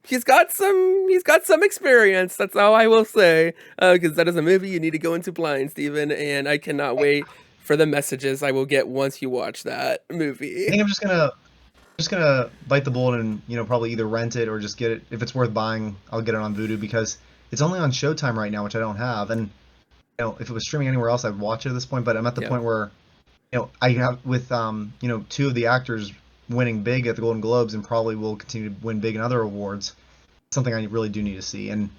he's got some experience. That's all I will say. Because that is a movie you need to go into blind, Steven, and I cannot wait for the messages I will get once you watch that I movie. think I'm just gonna bite the bullet and probably either rent it or just get it if it's worth buying. I'll get it on Vudu because it's only on Showtime right now, which I don't have. And if it was streaming anywhere else, I'd watch it at this point. But I'm at the Yeah. point where I have with two of the actors winning big at the Golden Globes and probably will continue to win big in other awards. Something I really do need to see. And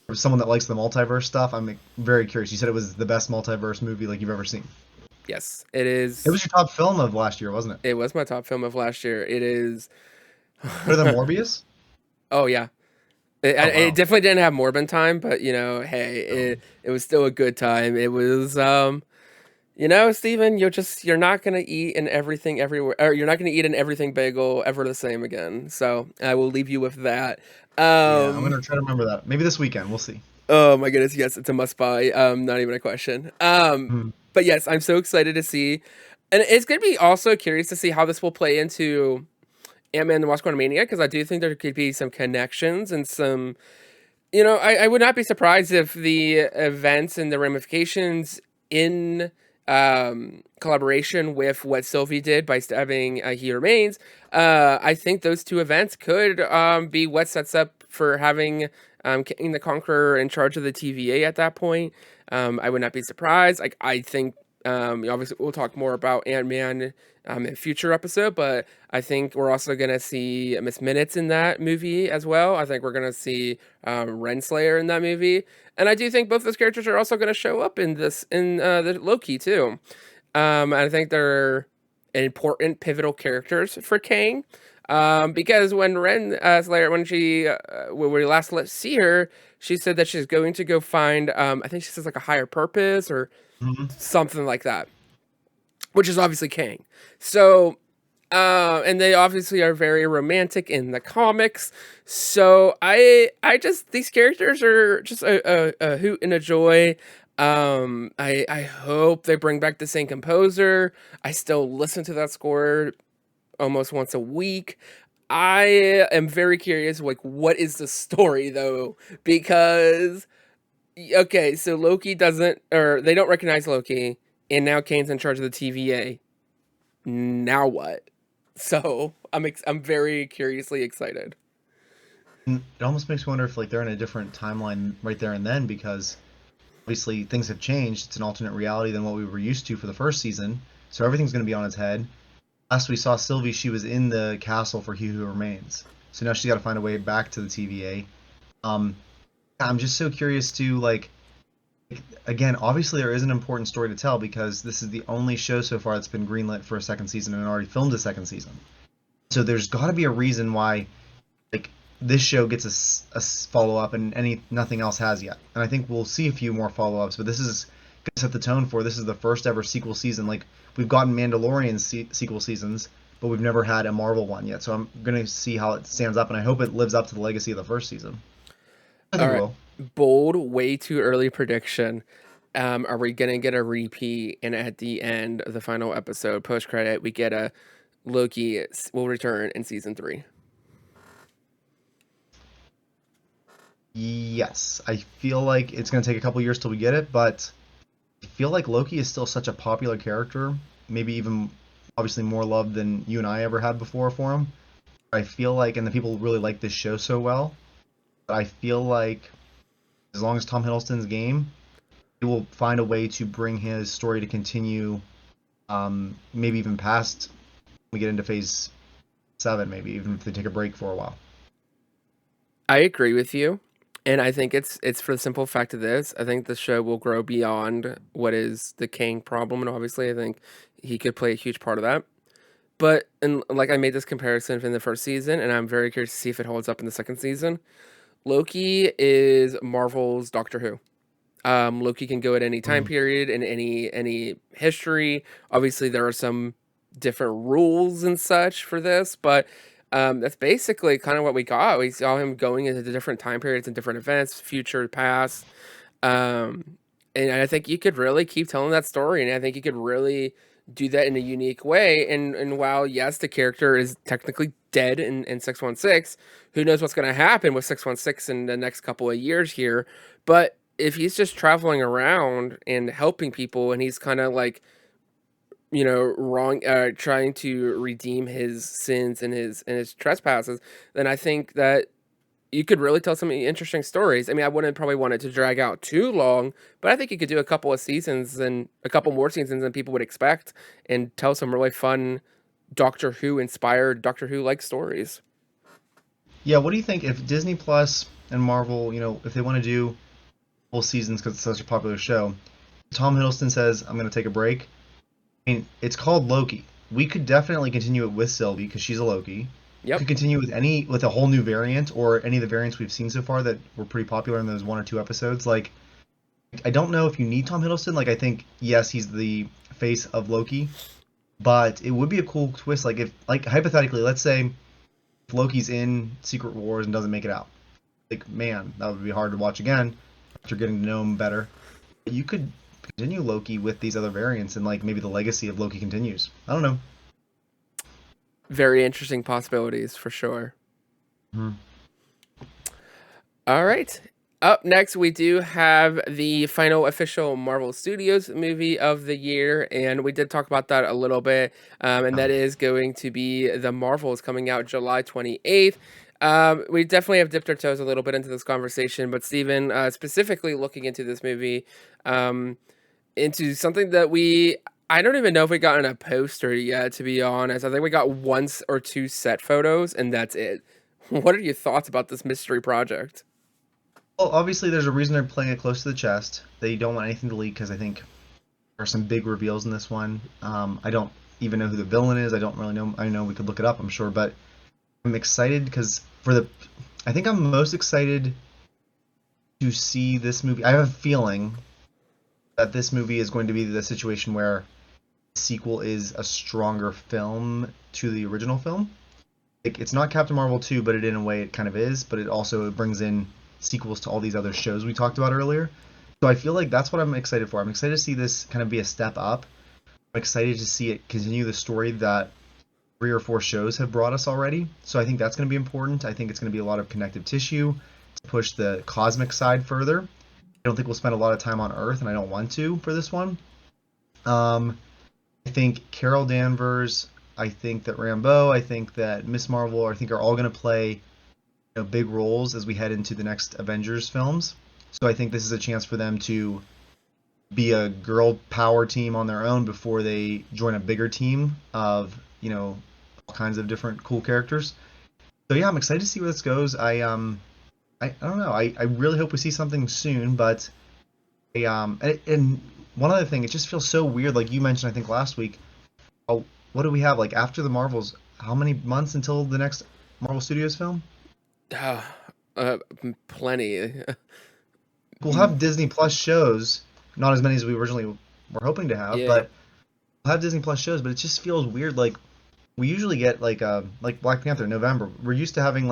for someone that likes the multiverse stuff, I'm very curious. You said it was the best multiverse movie like you've ever seen. Yes, it is. It was your top film of last year, wasn't it? It was my top film of last year. It is. Better than Morbius? Oh yeah. It, Oh it wow. definitely didn't have Morbin time, but hey, it was still a good time. It was, Steven, you're not gonna eat in everything everywhere, or you're not gonna eat an everything bagel ever the same again. So I will leave you with that. Yeah, I'm Um, gonna try to remember that. Maybe this weekend. We'll see. oh my goodness, yes, it's a must buy. Not even a question. Hmm. But yes, I'm so excited to see, and it's gonna be also curious to see how this will play into Ant-Man and the Wasp Quantumania, because I do think there could be some connections and some. I would not be surprised if the events and the ramifications in collaboration with what Sylvie did by stabbing He Remains, I think those two events could be what sets up for having King the Conqueror in charge of the TVA at that point. I would not be surprised. I think obviously we'll talk more about Ant-Man in a future episode, but I think we're also gonna see Miss Minutes in that movie as well. I think we're gonna see Renslayer in that movie, and I do think both those characters are also gonna show up in the Loki too. I think they're important, pivotal characters for Kang. Because when Slayer, when we last see her, she said that she's going to go find, I think she says like a higher purpose or Hmm. something like that, which is obviously Kang. So, and they obviously are very romantic in the comics. So I just these characters are just a hoot and a joy. I hope they bring back the same composer. I still listen to that score almost once a week. I am very curious, like, what is the story though? Because Okay, so Loki doesn't, or they don't recognize Loki, and now Kane's in charge of the TVA. Now what? So I'm very curiously excited. And it almost makes me wonder if like they're in a different timeline right there and then, because obviously things have changed. It's an alternate reality than what we were used to for the first season, so everything's going to be on its head. Last we saw Sylvie, she was in the castle for He Who Remains, so now she's got to find a way back to the TVA. Um, I'm just so curious to like, again, obviously there is an important story to tell because this is the only show so far that's been greenlit for a second season and already filmed a second season. So there's got to be a reason why like this show gets a follow up and nothing else has yet. And I think we'll see a few more follow ups, but this is going to set the tone for this is the first ever sequel season. Like we've gotten Mandalorian sequel seasons, but we've never had a Marvel one yet. So I'm going to see how it stands up, and I hope it lives up to the legacy of the first season. I All think it right, will. bold, way too early prediction. Are we gonna get a repeat? And at the end of the final episode, post credit, we get a Loki will return in season 3. Yes, I feel like it's going to take a couple years till we get it, but I feel like Loki is still such a popular character, maybe even obviously more loved than you and I ever had before for him. I feel like, and the people really like this show so well, that I feel like as long as Tom Hiddleston's game, he will find a way to bring his story to continue, maybe even past we get into phase 7, maybe even if they take a break for a while. I agree with you, and I think it's for the simple fact of this. I think the show will grow beyond what is the Kang problem, and obviously, I think he could play a huge part of that. But and like I made this comparison in the first season, and I'm very curious to see if it holds up in the second season. Loki is Marvel's Doctor Who. Loki can go at any time Mm. period in any history. Obviously, there are some different rules and such for this, but that's basically kind of what we got. We saw him going into the different time periods and different events, future, past. Um, and I think you could really keep telling that story, and I think you could really do that in a unique way. And while yes, the character is technically dead in 616, who knows what's going to happen with 616 in the next couple of years here? But if he's just traveling around and helping people, and he's kind of like wrong, trying to redeem his sins and his trespasses, then I think that you could really tell some interesting stories. I mean, I wouldn't probably want it to drag out too long, but I think you could do a couple of seasons and a couple more seasons than people would expect, and tell some really fun Doctor Who inspired, Doctor Who like stories. Yeah, what do you think if Disney Plus and Marvel, if they want to do full seasons because it's such a popular show, Tom Hiddleston says, I'm going to take a break. I mean, it's called Loki. We could definitely continue it with Sylvie because she's a Loki. Yep. Could continue with a whole new variant or any of the variants we've seen so far that were pretty popular in those 1 or 2 episodes. Like, I don't know if you need Tom Hiddleston. Like, I think yes, he's the face of Loki, but it would be a cool twist. Like, if like hypothetically, let's say if Loki's in Secret Wars and doesn't make it out, like man, that would be hard to watch again after getting to know him better. But you could continue Loki with these other variants, and like maybe the legacy of Loki continues. I don't know. Very interesting possibilities for sure. Hmm. All right. Up next, we do have the final official Marvel Studios movie of the year, and we did talk about that a little bit, and that is going to be The Marvels, coming out July 28th. We definitely have dipped our toes a little bit into this conversation, but Steven, specifically looking into this movie, into something that I don't even know if we got in a poster yet, to be honest. I think we got 1 or 2 set photos, and that's it. What are your thoughts about this mystery project? Well, obviously, there's a reason they're playing it close to the chest. They don't want anything to leak because I think there are some big reveals in this one. I don't even know who the villain is. I don't really know. I know we could look it up, I'm sure, but I'm excited because I think I'm most excited to see this movie. I have a feeling that this movie is going to be the situation where the sequel is a stronger film to the original film. Like, it's not Captain Marvel 2, but in a way it kind of is, but it also brings in sequels to all these other shows we talked about earlier. So I feel like that's what I'm excited for. I'm excited to see this kind of be a step up. I'm excited to see it continue the story that 3 or 4 shows have brought us already. So I think that's going to be important. I think it's going to be a lot of connective tissue to push the cosmic side further. don't think we'll spend a lot of time on Earth, and I don't want to for this one. I think Carol Danvers, I think that Rambeau, I think that Miss Marvel, I think are all going to play big roles as we head into the next Avengers films. So I think this is a chance for them to be a girl power team on their own before they join a bigger team of all kinds of different cool characters. So yeah, I'm excited to see where this goes. I don't know. I really hope we see something soon, but and one other thing, it just feels so weird. Like you mentioned, I think last week. Oh, what do we have? Like after the Marvels, how many months until the next Marvel Studios film? Uh, Plenty. We'll have Disney Plus shows, not as many as we originally were hoping to have, Yeah. but we'll have Disney Plus shows. But it just feels weird. Like we usually get like Black Panther in November. We're used to having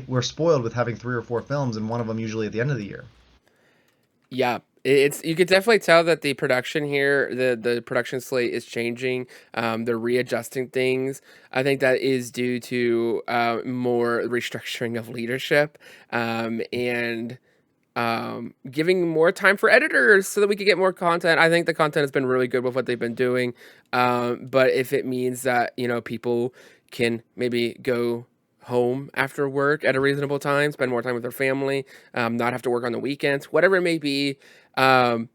we're spoiled with having 3 or 4 films, and one of them usually at the end of the year. Yeah, it's you could definitely tell that the production here, the production slate is changing. They're readjusting things. I think that is due to more restructuring of leadership, and giving more time for editors so that we could get more content. I think the content has been really good with what they've been doing. But if it means that, people can maybe go home after work at a reasonable time, spend more time with their family, not have to work on the weekends, whatever it may be, um,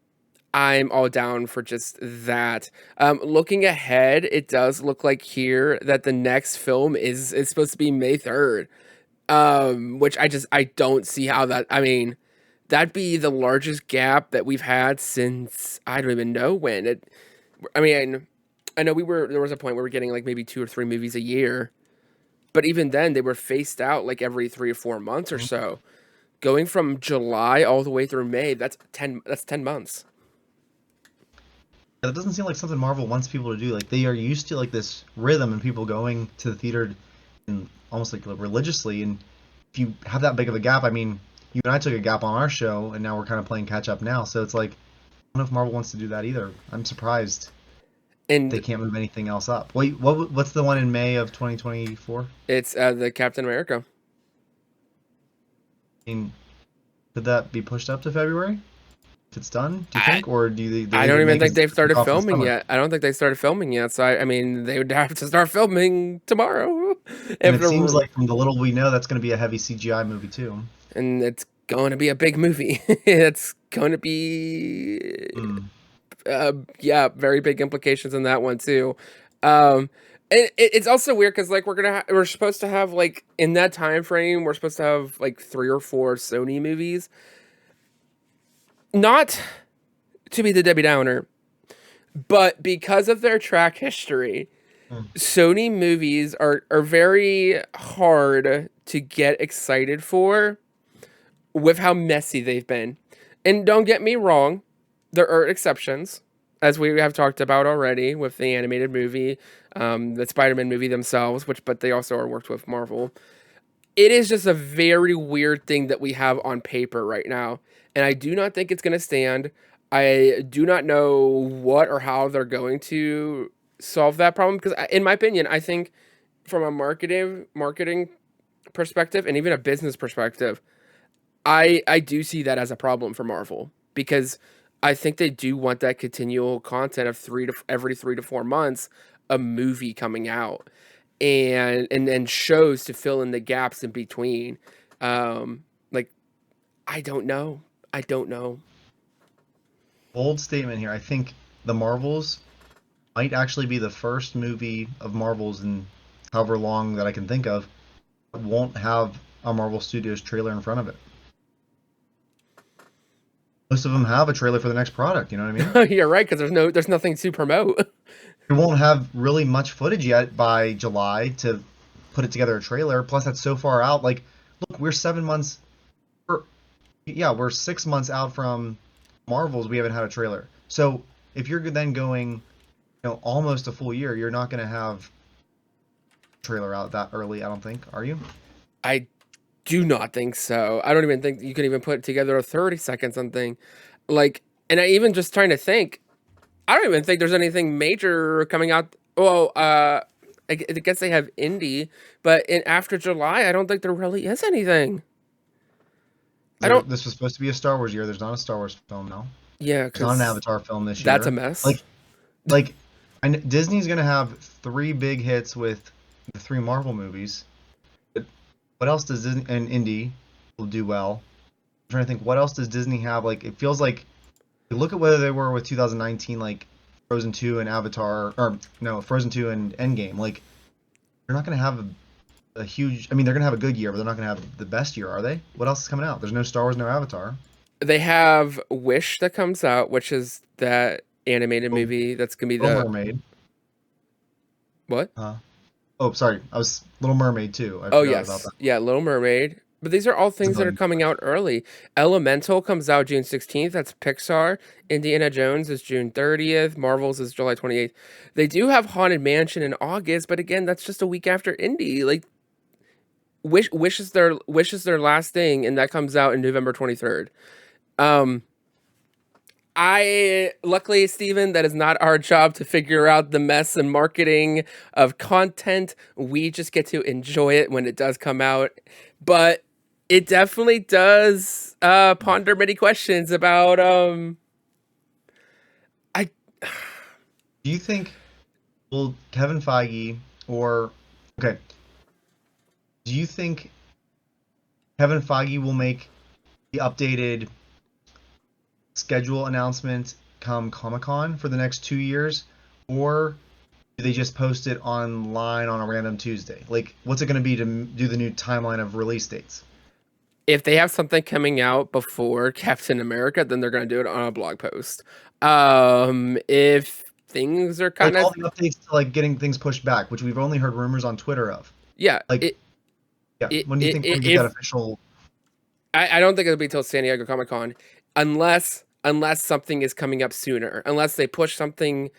I'm all down for just that. Looking ahead, it does look like here that the next film is supposed to be May 3rd. Which I don't see how that. I mean, that'd be the largest gap that we've had since I don't even know when. I mean, I know there was a point where we're getting like maybe 2 or 3 movies a year, but even then they were spaced out like every 3 or 4 months or so. Going from July all the way through May, that's 10 months. That doesn't seem like something Marvel wants people to do. Like they are used to like this rhythm and people going to the theater and almost like religiously. And if you have that big of a gap, I mean, you and I took a gap on our show, and now we're kind of playing catch up now. So it's like, I don't know if Marvel wants to do that either. I'm surprised they And can't move anything else up. Wait, what's the one in May of 2024? it's the Captain America. I mean, could that be pushed up to February if it's done? Do you I think, or do they I leave don't it even May think 'cause they've it's started off in the filming summer? yet. I don't think they started filming yet. So I mean, they would have to start filming tomorrow And if it seems they're like from the little we know, that's going to be a heavy CGI movie too. and it's going to be a big movie. It's going to be, Mm. yeah, very big implications in that one too. Um, it's also weird because like we're supposed to have like in that time frame we're supposed to have like 3 or 4 Sony movies. Not to be the Debbie Downer, but because of their track history, Mm. Sony movies are very hard to get excited for with how messy they've been. And don't get me wrong, there are exceptions, as we have talked about already with the animated movie, the Spider-Man movie themselves, but they also are worked with Marvel. It is just a very weird thing that we have on paper right now, and I do not think it's going to stand. I do not know what or how they're going to solve that problem because, in my opinion, I think from a marketing perspective and even a business perspective, I do see that as a problem for Marvel because I think they do want that continual content of every 3 to 4 months, a movie coming out and then shows to fill in the gaps in between. Like I don't know. I don't know. Bold statement here. I think the Marvels might actually be the first movie of Marvels in however long that I can think of that won't have a Marvel Studios trailer in front of it. Most of them have a trailer for the next product, you know what I mean? You're right because there's nothing to promote. We won't have really much footage yet by July to put it together a trailer. Plus, that's so far out. Like, look, we're 7 months. We're 6 months out from Marvels. We haven't had a trailer. So if you're then going, almost a full year, you're not going to have a trailer out that early. I don't think. Are you? I do not think so. I don't even think you can even put together a 30-second something. Like, and I even just trying to think. I don't even think there's anything major coming out. Well, I guess they have indie, but after July, I don't think there really is anything. I don't. This was supposed to be a Star Wars year. There's not a Star Wars film now. Yeah, There's not an because Avatar film this that's a year. mess. Like, and Disney's gonna have 3 big hits with the 3 Marvel movies. But what else does Disney and Indy will do well? I'm trying to think. What else does Disney have? Like, it feels like you look at whether they were with 2019, like Frozen 2 and Avatar, or no, Frozen 2 and Endgame. Like, they're not gonna have a huge. I mean, they're gonna have a good year, but they're not gonna have the best year, are they? What else is coming out? There's no Star Wars, no Avatar. They have Wish that comes out, which is that animated Oh, movie that's gonna be Little the Mermaid. what? Oh, sorry. I was Little Mermaid too. I Oh forgot about yes, that. yeah, Little Mermaid. But these are all It's things that are going coming out early. Elemental comes out June 16th. That's Pixar. Indiana Jones is June 30th. Marvel's is July 28th. They do have Haunted Mansion in August, but again, that's just a week after Indy. Like Wish is their last thing, and that comes out in November 23rd. Um, I luckily, Steven, that is not our job to figure out the mess and marketing of content. We just get to enjoy it when it does come out. But it definitely does ponder many questions about I Do you think will Kevin Feige or okay? Do you think Kevin Feige will make the updated schedule announcement come Comic-Con for the next 2 years, or do they just post it online on a random Tuesday? Like, what's it going to be to do the new timeline of release dates? if they have something coming out before Captain America, then they're going to do it on a blog post. If things are kind Like of all the updates to like getting things pushed back, which we've only heard rumors on Twitter of. yeah, Like, yeah, when do you think we'll get that if official? I don't think it'll be till San Diego Comic Con, unless something is coming up sooner. Unless they push something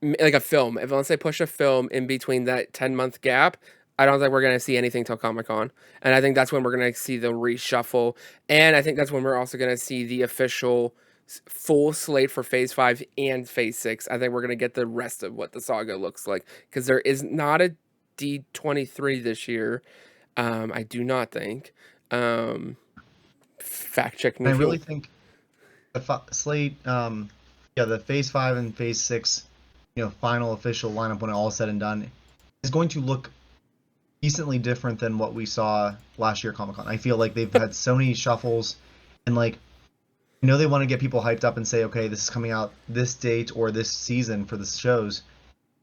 like a film. Unless they push a film in between that 10-month gap, I don't think we're gonna see anything till Comic Con. And I think that's when we're gonna see the reshuffle. And I think that's when we're also gonna see the official full slate for Phase 5 and Phase 6. I think we're gonna get the rest of what the saga looks like because there is not a D23 this year. I do not think. Fact check me I if you really think the slate, yeah, the Phase 5 and Phase 6, final official lineup when all is said and done, is going to look decently different than what we saw last year at Comic Con. I feel like they've had so many shuffles, and like, they want to get people hyped up and say, okay, this is coming out this date or this season for the shows,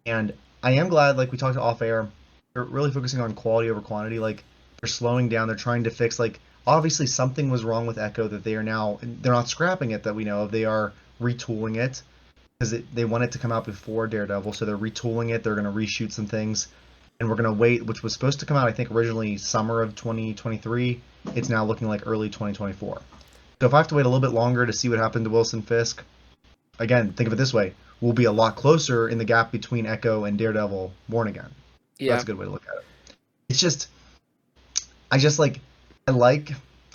and I am glad, like we talked off air, they're really focusing on quality over quantity. Like, they're slowing down. They're trying to fix, like, obviously something was wrong with Echo that they're not scrapping it that we know of. They are retooling it because they want it to come out before Daredevil, so they're retooling it. They're going to reshoot some things, and we're going to wait, which was supposed to come out, I think, originally summer of 2023. It's now looking like early 2024. So if I have to wait a little bit longer to see what happened to Wilson Fisk, again, think of it this way: we'll be a lot closer in the gap between Echo and Daredevil Born Again. So yeah. that's a good way to look at it. It's just, I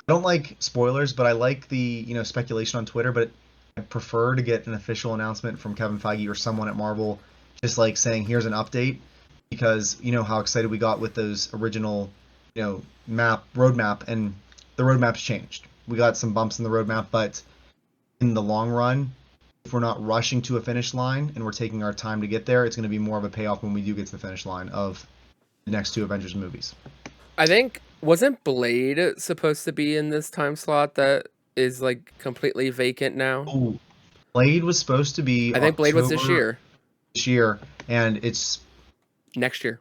don't like spoilers, but I like the, speculation on Twitter, but I prefer to get an official announcement from Kevin Feige or someone at Marvel just like saying, here's an update, because you know how excited we got with those original, roadmap, and the roadmap's changed. We got some bumps in the roadmap, but in the long run, if we're not rushing to a finish line and we're taking our time to get there, it's going to be more of a payoff when we do get to the finish line of the next 2 Avengers movies. I think wasn't Blade supposed to be in this time slot that is like completely vacant now? Oh, Blade was supposed to be I think Blade was this October year. And it's Next year.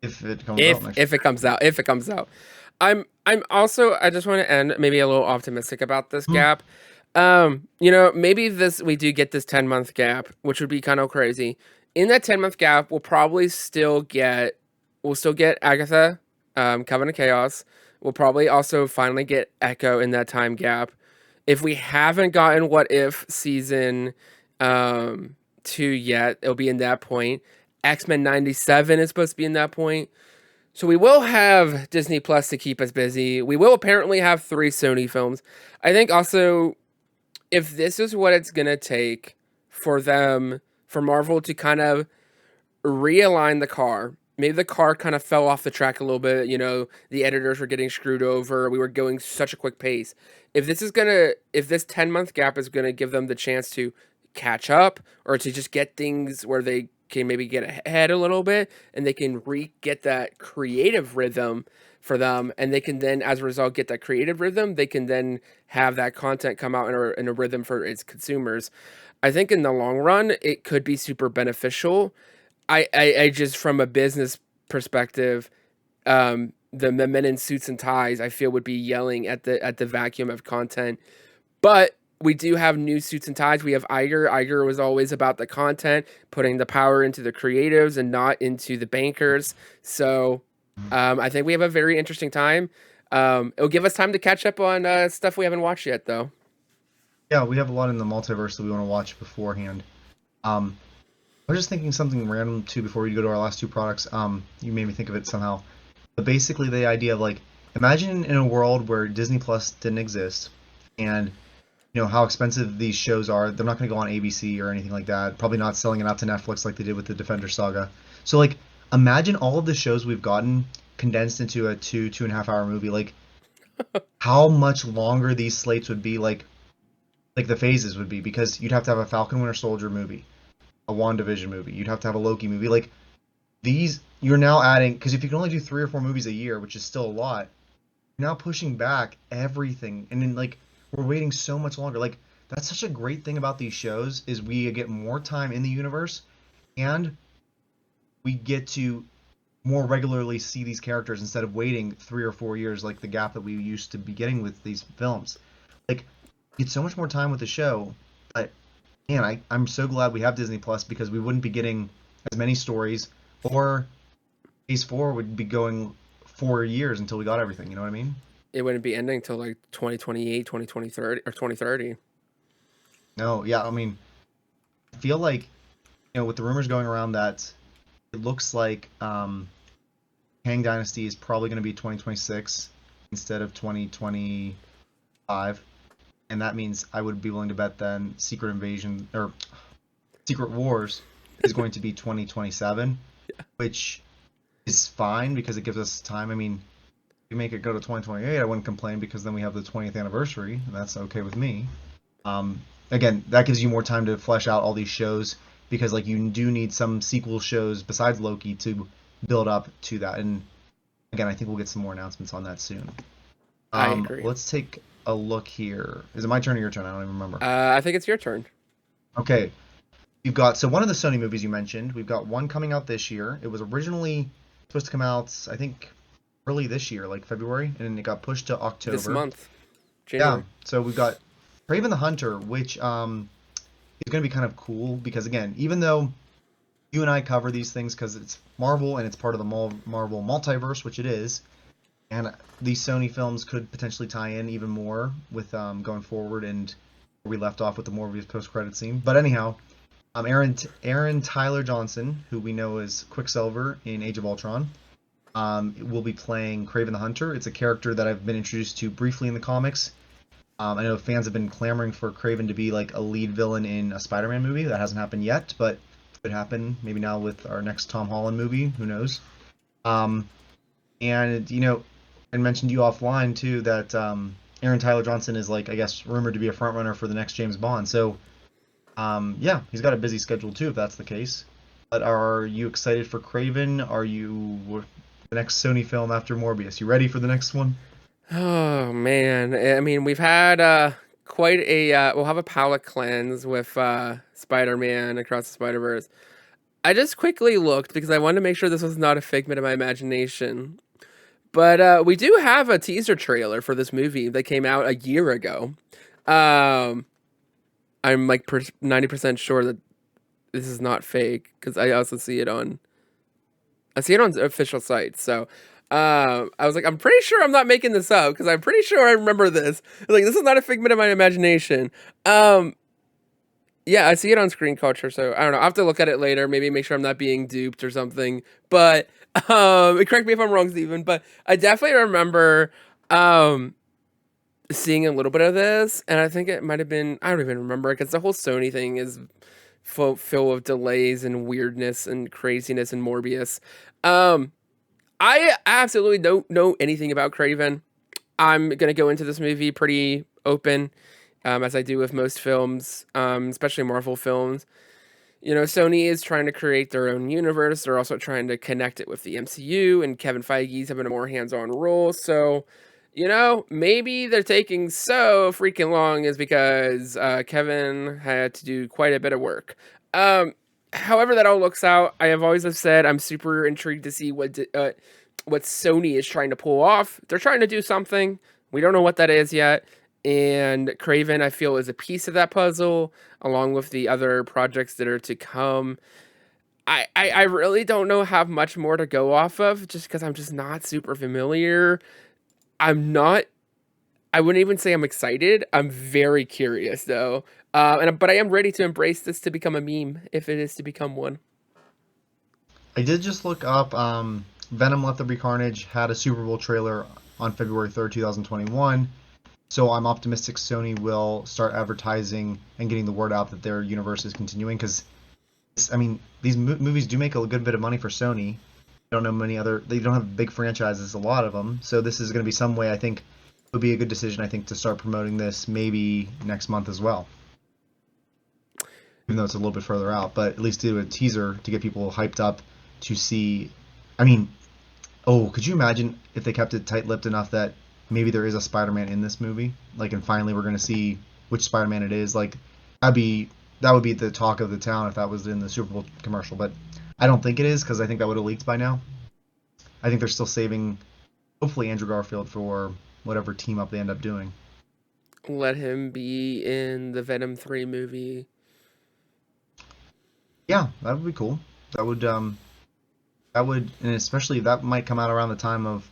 if it comes out next If it comes out. If it comes out. I'm also I just want to end maybe a little optimistic about this gap. Maybe we do get this 10-month gap, which would be kind of crazy. In that 10-month gap, we'll still get Agatha, Coven of Chaos. We'll probably also finally get Echo in that time gap. If we haven't gotten What If season 2 yet, it'll be in that point. X-Men 97 is supposed to be in that point. So we will have Disney Plus to keep us busy. We will apparently have 3 Sony films. I think also, if this is what it's going to take for Marvel to kind of realign the car maybe the car kind of fell off the track a little bit. You know, the editors were getting screwed over. We were going such a quick pace. If this 10-month gap is gonna give them the chance to catch up or to just get things where they can maybe get ahead a little bit and they can get that creative rhythm for them, and they can then, as a result, get that creative rhythm. They can then have that content come out in a rhythm for its consumers. I think in the long run, it could be super beneficial. I just from a business perspective, the men in suits and ties, I feel would be yelling at the vacuum of content. But we do have new suits and ties. We have Iger. Iger was always about the content, putting the power into the creatives and not into the bankers. So I think we have a very interesting time. It'll give us time to catch up on stuff we haven't watched yet, though. Yeah, we have a lot in the multiverse that we want to watch beforehand. Um, I was just thinking something random too before we go to our last two products. You made me think of it somehow. But basically, the idea of like, imagine in a world where Disney Plus didn't exist, and you know how expensive these shows are. They're not going to go on ABC or anything like that. Probably not selling it out to Netflix like they did with the Defender saga. So like, imagine all of the shows we've gotten condensed into a 2.5 hour movie. Like, how much longer these slates would be. Like the phases would be, because you'd have to have a Falcon Winter Soldier movie, a WandaVision movie. You'd have to have a Loki movie. Like these, you're now adding, because if you can only do 3 or 4 movies a year, which is still a lot, you're now pushing back everything, and then like we're waiting so much longer. Like that's such a great thing about these shows is we get more time in the universe, and we get to more regularly see these characters instead of waiting 3 or 4 years like the gap that we used to be getting with these films. Like, you get so much more time with the show. But man, I'm so glad we have Disney Plus, because we wouldn't be getting as many stories, or Phase 4 would be going 4 years until we got everything. You know what I mean? It wouldn't be ending till like 2028, 2030, or 2030. No, yeah, I mean, I feel like, with the rumors going around that it looks like Kang Dynasty is probably going to be 2026 instead of 2025. And that means I would be willing to bet then Secret Invasion or Secret Wars is going to be 2027, which is fine because it gives us time. I mean, if you make it go to 2028, I wouldn't complain, because then we have the 20th anniversary, and that's okay with me. Again, that gives you more time to flesh out all these shows, because like you do need some sequel shows besides Loki to build up to that. And again, I think we'll get some more announcements on that soon. I agree. Let's take a look here. Is it my turn or your turn? I don't even remember. I think it's your turn. Okay. You've got, so one of the Sony movies you mentioned, we've got one coming out this year. It was originally supposed to come out, I think, early this year, like February, and it got pushed to October. This month. January. Yeah. So we've got Kraven the Hunter, which is going to be kind of cool, because again, even though you and I cover these things because it's Marvel and it's part of the Marvel multiverse, which it is, and these Sony films could potentially tie in even more with going forward, and where we left off with the Morbius post-credit scene. But anyhow, Aaron Tyler Johnson, who we know as Quicksilver in Age of Ultron, will be playing Kraven the Hunter. It's a character that I've been introduced to briefly in the comics. I know fans have been clamoring for Kraven to be like a lead villain in a Spider-Man movie. That hasn't happened yet, but it could happen maybe now with our next Tom Holland movie. Who knows? And I mentioned to you offline too that Aaron Tyler Johnson is, like, I guess, rumored to be a front runner for the next James Bond. So yeah, he's got a busy schedule too, if that's the case. But are you excited for Kraven? Are you the next Sony film after Morbius? You ready for the next one? Oh man, I mean, we've had quite a we'll have a palate cleanse with Spider-Man Across the Spider-Verse. I just quickly looked because I wanted to make sure this was not a figment of my imagination. But we do have a teaser trailer for this movie that came out a year ago. I'm like 90% sure that this is not fake, because I also see it on official sites. So I was like, I'm pretty sure I'm not making this up, because I'm pretty sure I remember this. Like, this is not a figment of my imagination. Yeah, I see it on Screen Culture, so I don't know. I'll have to look at it later, maybe make sure I'm not being duped or something. But correct me if I'm wrong, Steven, but I definitely remember seeing a little bit of this, and I think it might have been, I don't even remember, because the whole Sony thing is full of delays and weirdness and craziness and Morbius. I absolutely don't know anything about Craven. I'm gonna go into this movie pretty open, as I do with most films, especially Marvel films. You know, Sony is trying to create their own universe. They're also trying to connect it with the MCU, and Kevin Feige's having a more hands-on role. So, you know, maybe they're taking so freaking long is because Kevin had to do quite a bit of work. Um, However that all looks out, I have always have said I'm super intrigued to see what Sony is trying to pull off. They're trying to do something. We don't know what that is yet. And Craven, I feel, is a piece of that puzzle, along with the other projects that are to come. I really don't know how much more to go off of, just because I'm just not super familiar. I'm not. I wouldn't even say I'm excited. I'm very curious though, but I am ready to embrace this to become a meme if it is to become one. I did just look up. Venom: Let There Be Carnage had a Super Bowl trailer on February 3rd, 2021. So I'm optimistic Sony will start advertising and getting the word out that their universe is continuing. Because, I mean, these movies do make a good bit of money for Sony. I don't know many other. They don't have big franchises, a lot of them. So this is going to be some way. I think it would be a good decision. I think to start promoting this maybe next month as well. Even though it's a little bit further out, but at least do a teaser to get people hyped up to see. I mean, oh, could you imagine if they kept it tight-lipped enough that maybe there is a Spider-Man in this movie? Like, and finally we're going to see which Spider-Man it is. Like, that would be the talk of the town if that was in the Super Bowl commercial. But I don't think it is, because I think that would have leaked by now. I think they're still saving, hopefully, Andrew Garfield for whatever team up they end up doing. Let him be in the Venom 3 movie. Yeah, that would be cool. And especially that might come out around the time of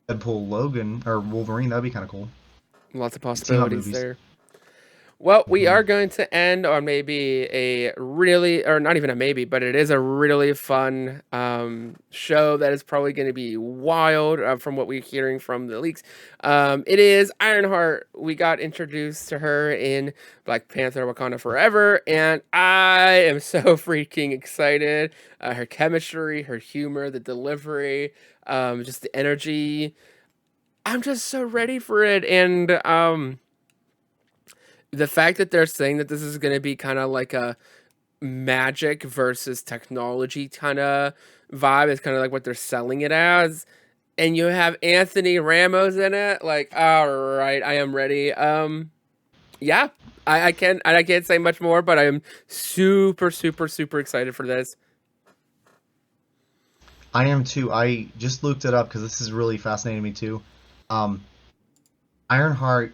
Deadpool, Logan, or Wolverine. That'd be kind of cool. Lots of Team up possibilities movies. there. Well, we are going to end on maybe a really, or not even a maybe, but it is a really fun show that is probably going to be wild from what we're hearing from the leaks. It is Ironheart. We got introduced to her in Black Panther: Wakanda Forever, and I am so freaking excited. Her chemistry, her humor, the delivery, just the energy. I'm just so ready for it, and the fact that they're saying that this is going to be kind of like a magic versus technology kind of vibe is kind of like what they're selling it as. And you have Anthony Ramos in it. Like, all right, I am ready. Yeah, I can't say much more, but I am super, super, super excited for this. I am too. I just looked it up because this is really fascinating me too. Ironheart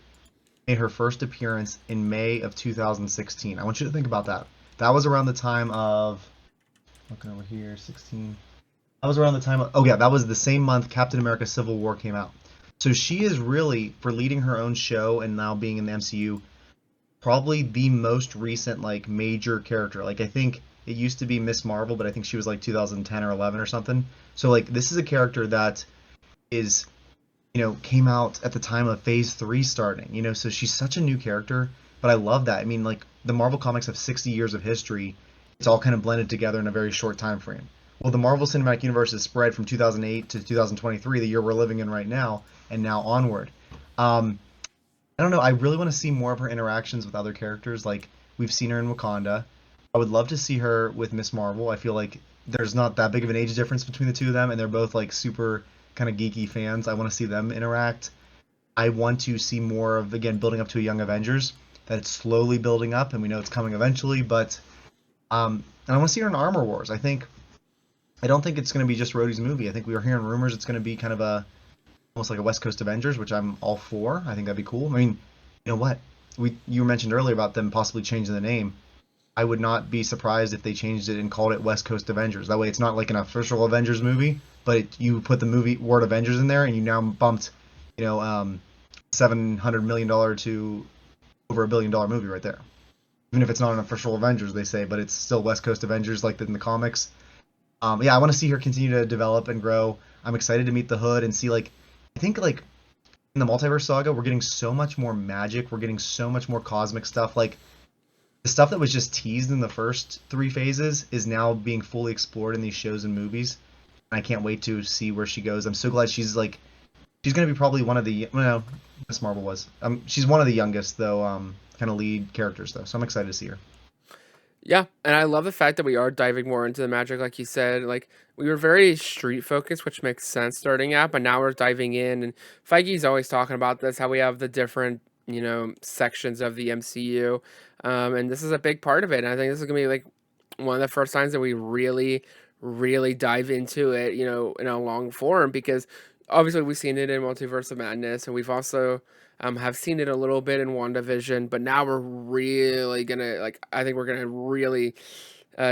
made her first appearance in May of 2016. I want you to think about that. That was around the time of, looking over here, 16. That was around the time of, oh yeah, that was the same month Captain America Civil War came out. So she is really, for leading her own show and now being in the MCU, probably the most recent like major character. Like I think it used to be Miss Marvel, but I think she was like 2010 or 11 or something. So like this is a character that is, came out at the time of Phase 3 starting, so she's such a new character, but I love that. I mean, like, the Marvel comics have 60 years of history. It's all kind of blended together in a very short time frame. Well, the Marvel Cinematic Universe is spread from 2008 to 2023, the year we're living in right now, and now onward. I don't know, I really want to see more of her interactions with other characters. Like, we've seen her in Wakanda. I would love to see her with Miss Marvel. I feel like there's not that big of an age difference between the two of them, and they're both, like, super kind of geeky fans. I want to see them interact. I want to see more of, again, building up to a Young Avengers, that it's slowly building up, and we know it's coming eventually, but and I want to see her in Armor Wars. I don't think it's going to be just Rhodey's movie. I think we are hearing rumors it's going to be kind of almost like a West Coast Avengers, which I'm all for. I think that'd be cool. I mean, you know what? You mentioned earlier about them possibly changing the name. I would not be surprised if they changed it and called it West Coast Avengers. That way it's not like an official Avengers movie, but you put the movie word Avengers in there, and you now bumped, $700 million to over $1 billion movie right there. Even if it's not an official Avengers, they say, but it's still West Coast Avengers like in the comics. Yeah, I want to see her continue to develop and grow. I'm excited to meet the Hood and see, like, I think, like, in the Multiverse Saga, we're getting so much more magic. We're getting so much more cosmic stuff. Like, the stuff that was just teased in the first 3 phases is now being fully explored in these shows and movies. And I can't wait to see where she goes. I'm so glad she's gonna be probably one of the well, Miss Marvel was. She's one of the youngest though, kind of lead characters though. So I'm excited to see her. Yeah, and I love the fact that we are diving more into the magic, like you said. Like we were very street focused, which makes sense starting out, but now we're diving in. And Feige's always talking about this, how we have the different, sections of the MCU, and this is a big part of it. And I think this is gonna be like one of the first times that we really, really dive into it, in a long form because obviously we've seen it in Multiverse of Madness, and we've also have seen it a little bit in WandaVision, but now we're really gonna I think we're gonna really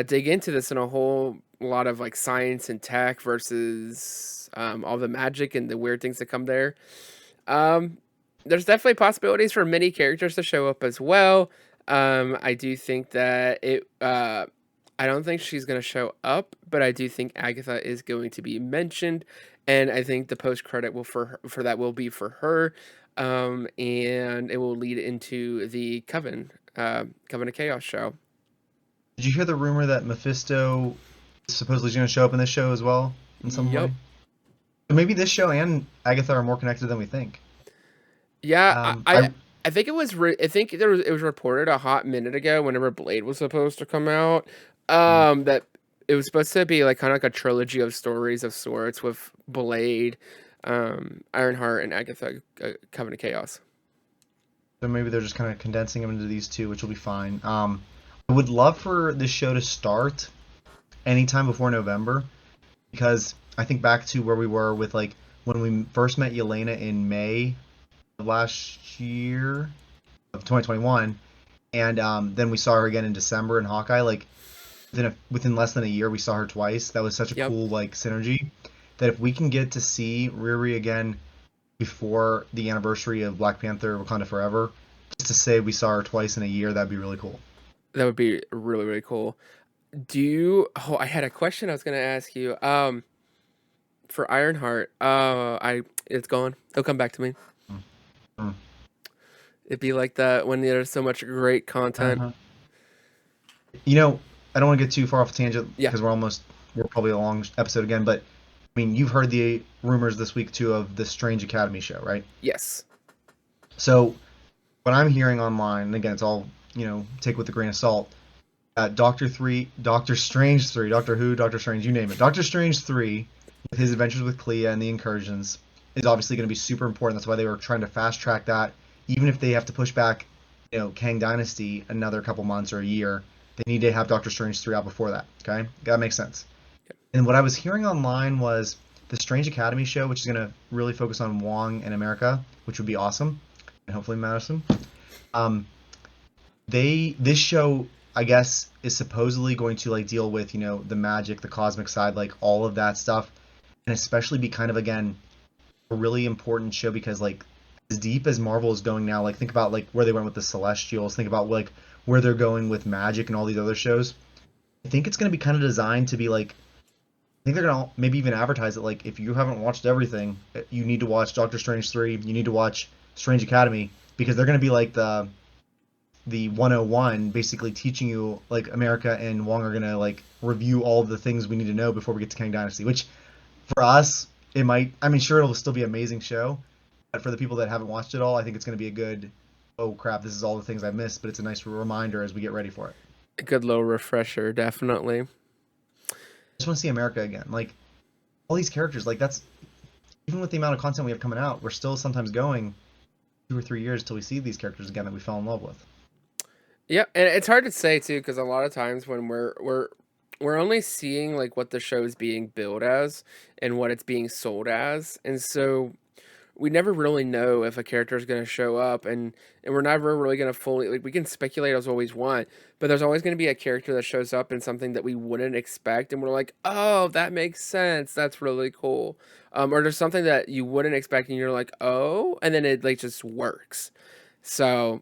dig into this in a whole lot of like science and tech versus all the magic and the weird things that come there. Um, there's definitely possibilities for many characters to show up as well. I do think that I don't think she's going to show up, but I do think Agatha is going to be mentioned, and I think the post credit will for that will be for her, and it will lead into the Coven of Chaos show. Did you hear the rumor that Mephisto supposedly is going to show up in this show as well in some Yep. way? So maybe this show and Agatha are more connected than we think. Yeah, Um, I I I think I think it was reported a hot minute ago whenever Blade was supposed to come out, mm, that it was supposed to be like kind of like a trilogy of stories of sorts with Blade, Ironheart, and Agatha, Coven of Chaos. so maybe they're just kind of condensing them into these two, which will be fine. I would love for this show to start anytime before November because I think back to where we were with like when we first met Yelena in May of last year of 2021, and then we saw her again in December in Hawkeye. Like within less than a year, we saw her twice. That was such a Yep, cool like synergy that if we can get to see Riri again before the anniversary of Black Panther: Wakanda Forever, just to say we saw her twice in a year, that'd be really cool. that would be really really cool. Oh, I had a question I was gonna ask you. For Ironheart, it's gone. It'll come back to me. Mm, mm. It'd be like that when there's so much great content. Uh-huh. You know, I don't want to get too far off a tangent Yeah. because we're probably a long episode again, but I mean, you've heard the rumors this week too of the Strange Academy show, right? Yes. So what I'm hearing online, and again, it's all take with a grain of salt. Doctor Strange 3, Doctor Who, Doctor Strange, you name it. Doctor Strange 3, with his adventures with Clea and the incursions, is obviously going to be super important. That's why they were trying to fast track that, even if they have to push back, Kang Dynasty another couple months or a year. They need to have Doctor Strange 3 out before that. Okay, that makes sense. And what I was hearing online was the Strange Academy show, which is going to really focus on Wong and America, which would be awesome, and hopefully Madison. Um, this show, I guess, is supposedly going to like deal with the magic, the cosmic side, like all of that stuff, and especially be kind of again a really important show because like as deep as Marvel is going now, like think about like where they went with the Celestials, think about like where they're going with magic and all these other shows. I think it's going to be kind of designed to be like I think they're gonna maybe even advertise it like if you haven't watched everything, you need to watch Doctor Strange 3, you need to watch Strange Academy because they're gonna be like the 101 basically teaching you like America and Wong are gonna like review all of the things we need to know before we get to Kang Dynasty, which for us it might I mean sure it'll still be an amazing show, but for the people that haven't watched it all, I think it's gonna be a good oh crap, this is all the things I missed, but it's a nice reminder as we get ready for it. A good little refresher, definitely. I just want to see America again. Like all these characters, like that's even with the amount of content we have coming out, we're still sometimes going 2 or 3 years till we see these characters again that we fell in love with. Yeah, and it's hard to say too because a lot of times when we're only seeing like what the show is being billed as and what it's being sold as, and so we never really know if a character is going to show up, and we're never really going to fully like we can speculate as always want, but there's always going to be a character that shows up in something that we wouldn't expect, and we're like, oh, that makes sense, that's really cool, or there's something that you wouldn't expect, and you're like, oh, and then it like just works. So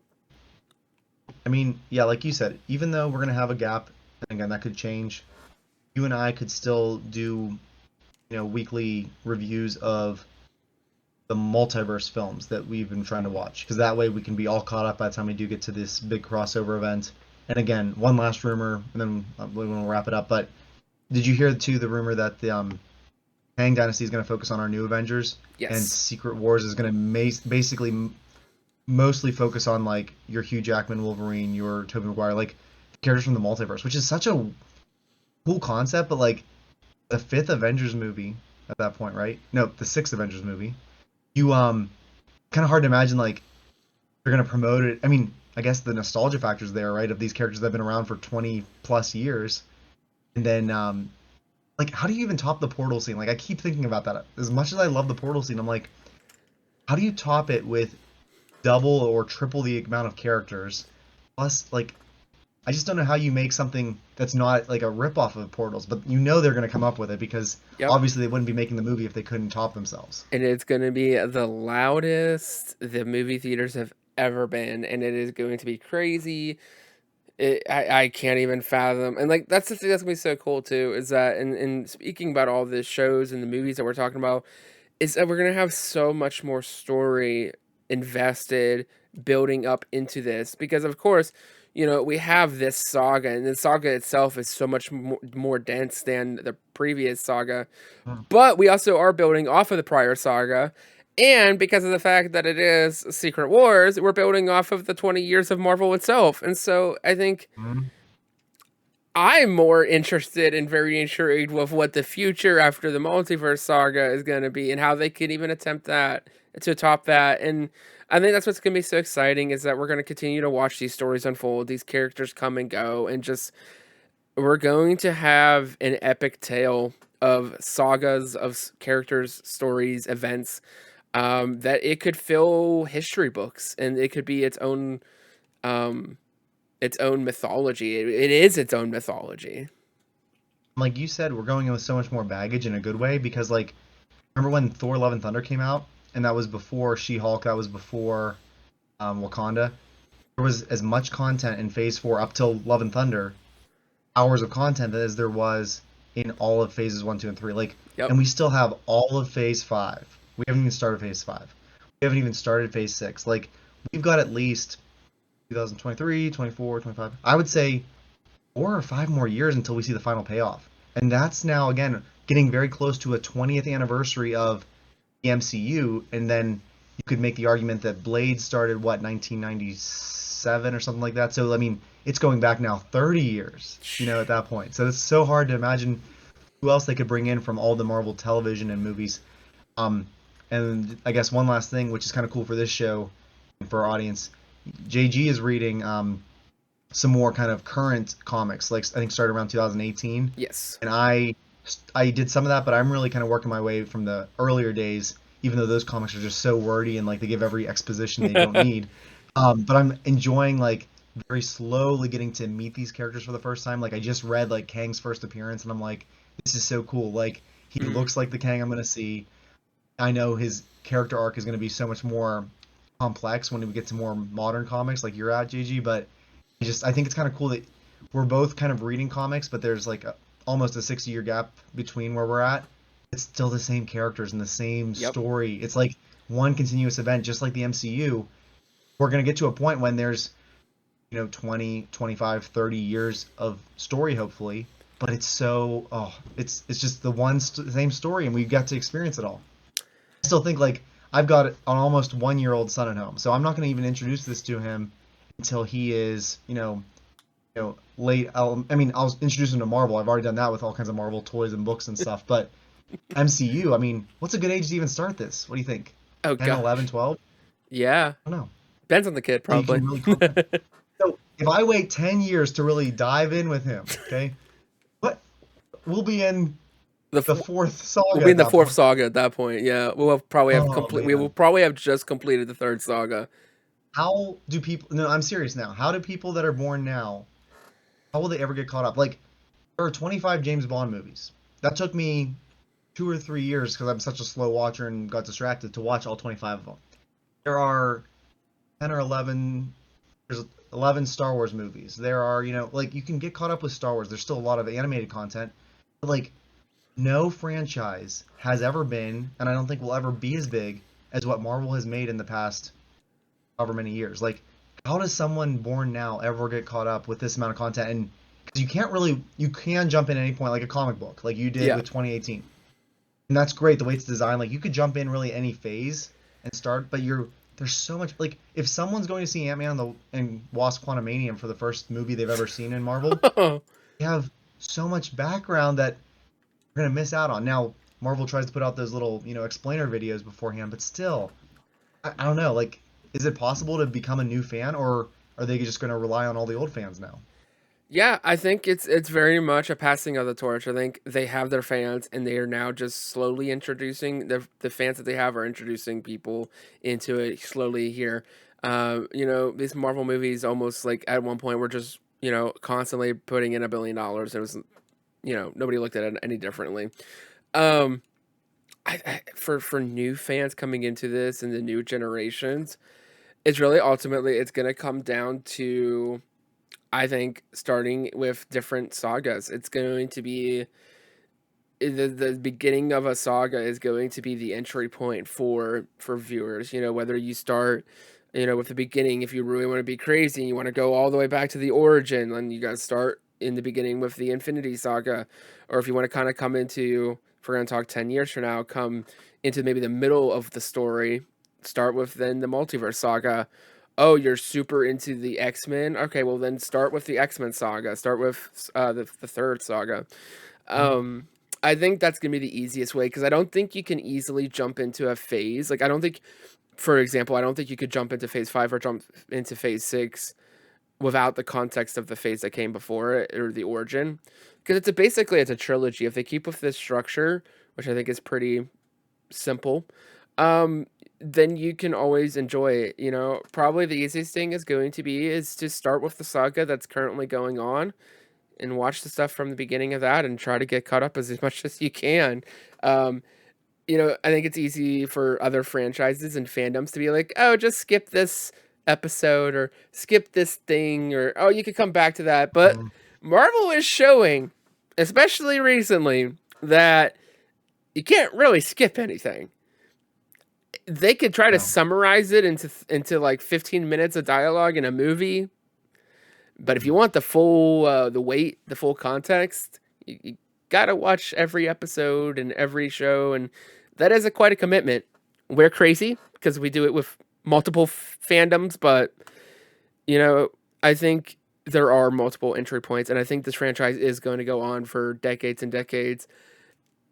I mean, yeah, like you said, even though we're gonna have a gap, and again that could change, you and I could still do, weekly reviews of the multiverse films that we've been trying to watch, because that way we can be all caught up by the time we do get to this big crossover event, And again, one last rumor, and then we'll wrap it up. But did you hear too the rumor that the Kang Dynasty is going to focus on our new Avengers, and Yes. Secret Wars is going to basically mostly focus on like your Hugh Jackman Wolverine, your Tobey Maguire, like characters from the multiverse, which is such a cool concept. But like the fifth Avengers movie at that point, right? No, the sixth Avengers movie. You kind of hard to imagine like they're going to promote it. I mean, I guess the nostalgia factors there, right? Of these characters that have been around for 20 plus years, and then like how do you even top the portal scene? Like I keep thinking about that. As much as I love the portal scene, I'm like, how do you top it with double or triple the amount of characters? Plus, like, I just don't know how you make something that's not like a ripoff of Portals, but you know they're going to come up with it because Yep. obviously they wouldn't be making the movie if they couldn't top themselves. And it's going to be the loudest the movie theaters have ever been, and it is going to be crazy. I can't even fathom. And like that's the thing that's gonna be so cool too, is that in speaking about all the shows and the movies that we're talking about, is that we're gonna have so much more story invested building up into this. Because of course, we have this saga, and the saga itself is so much more dense than the previous saga. Hmm. But we also are building off of the prior saga. And because of the fact that it is Secret Wars, we're building off of the 20 years of Marvel itself. And so I think Mhm. I'm more interested and very intrigued with what the future after the multiverse saga is going to be and how they could even attempt that to top that. And I think that's what's going to be so exciting, is that we're going to continue to watch these stories unfold, these characters come and go, and just we're going to have an epic tale of sagas, of characters, stories, events, that it could fill history books, and it could be um, its own mythology. It is its own mythology. Like you said, we're going in with so much more baggage in a good way because, like, remember when Thor: Love and Thunder came out, and that was before She-Hulk, that was before Wakanda. There was as much content in Phase Four up till Love and Thunder, hours of content as there was in all of phases one, two, and three. Like, Yep. and we still have all of phase five. We haven't even started phase five. We haven't even started phase six. Like, we've got at least 2023, 24, 25. I would say 4 or 5 more years until we see the final payoff. And that's now, again, getting very close to a 20th anniversary of the MCU. And then you could make the argument that Blade started, what, 1997 or something like that. So, I mean, it's going back now 30 years, at that point. So it's so hard to imagine who else they could bring in from all the Marvel television and movies. Um, and I guess one last thing, which is kind of cool for this show and for our audience, JG is reading some more kind of current comics, like I think started around 2018. Yes. And I did some of that, but I'm really kind of working my way from the earlier days, even though those comics are just so wordy and like they give every exposition they don't need. But I'm enjoying like very slowly getting to meet these characters for the first time. Like I just read like Kang's first appearance, and I'm like, this is so cool. Like he Mm. looks like the Kang I'm gonna see. I know his character arc is gonna be so much more complex when we get to more modern comics like you're at, JG. But I think it's kind of cool that we're both kind of reading comics, but there's like almost a 60-year gap between where we're at. It's still the same characters and the same Yep. story. It's like one continuous event, just like the MCU. We're going to get to a point when there's 20, 25, 30 years of story, hopefully, but it's so it's just the same story, and we got to experience it all. I still think like I've got an almost 1-year-old son at home, so I'm not going to even introduce this to him until he is late. I'll introduce him to Marvel. I've already done that with all kinds of Marvel toys and books and stuff. But MCU, I mean, what's a good age to even start this? What do you think? Oh 10, god. 11, 12? Yeah. I don't know. Depends on the kid, So you probably. can really So if I wait 10 years to really dive in with him, okay, what we'll be in the the f- fourth saga we'll be in at the that fourth point. saga at that point. Yeah, we'll have probably have Oh complete. We will man, probably have just completed the third saga. how do people? No, I'm serious now. How do people that are born now? How will they ever get caught up? Like there are 25 James Bond movies. That took me 2 or 3 years because I'm such a slow watcher and got distracted to watch all 25 of them. There are 10 or 11. There's 11 Star Wars movies. There are, like you can get caught up with Star Wars. There's still a lot of animated content. But like no franchise has ever been, and I don't think will ever be as big as what Marvel has made in the past however many years. Like how does someone born now ever get caught up with this amount of content? And because you can jump in at any point, like a comic book, like you did Yeah. with 2018, and that's great the way it's designed. Like you could jump in really any phase and start, but there's so much. Like if someone's going to see Ant-Man and Wasp Quantumania for the first movie they've ever seen in Marvel, they have so much background that we're gonna miss out on. Now Marvel tries to put out those little explainer videos beforehand, but still, I don't know. Like, is it possible to become a new fan, or are they just gonna rely on all the old fans now? Yeah, I think it's very much a passing of the torch. I think they have their fans, and they are now just slowly introducing the fans that they have are introducing people into it slowly here. These Marvel movies almost like at one point were just constantly putting in $1 billion. It was nobody looked at it any differently. Um, for new fans coming into this and the new generations, it's really ultimately it's gonna come down to, I think, starting with different sagas. It's going to be the beginning of a saga is going to be the entry point for viewers. Whether you start, with the beginning, if you really want to be crazy and you want to go all the way back to the origin, then you got to start in the beginning with the Infinity Saga, or if you want to kind of come into, if we're going to talk 10 years from now, come into maybe the middle of the story, start with then the Multiverse Saga. Oh, you're super into the X-Men. Okay, well then start with the X-Men saga. Start with the third saga. Mhm. Um, I think that's gonna be the easiest way because I don't think you can easily jump into a phase. Like I don't think, for example, I don't think you could jump into phase 5 or jump into phase 6 without the context of the phase that came before it or the origin. Because it's a trilogy. If they keep with this structure, which I think is pretty simple, um, then you can always enjoy it. Probably the easiest thing is to start with the saga that's currently going on and watch the stuff from the beginning of that and try to get caught up as much as you can. Um, I think it's easy for other franchises and fandoms to be like, oh, just skip this episode or skip this thing or, oh, you could come back to that. But Mhm. Marvel is showing, especially recently, that you can't really skip anything. They could try to No. summarize it into like 15 minutes of dialogue in a movie, but if you Mhm. want the full the weight, the full context, you gotta watch every episode and every show, and that is quite a commitment. We're crazy because we do it with multiple fandoms, but you know, I think there are multiple entry points, and I think this franchise is going to go on for decades and decades.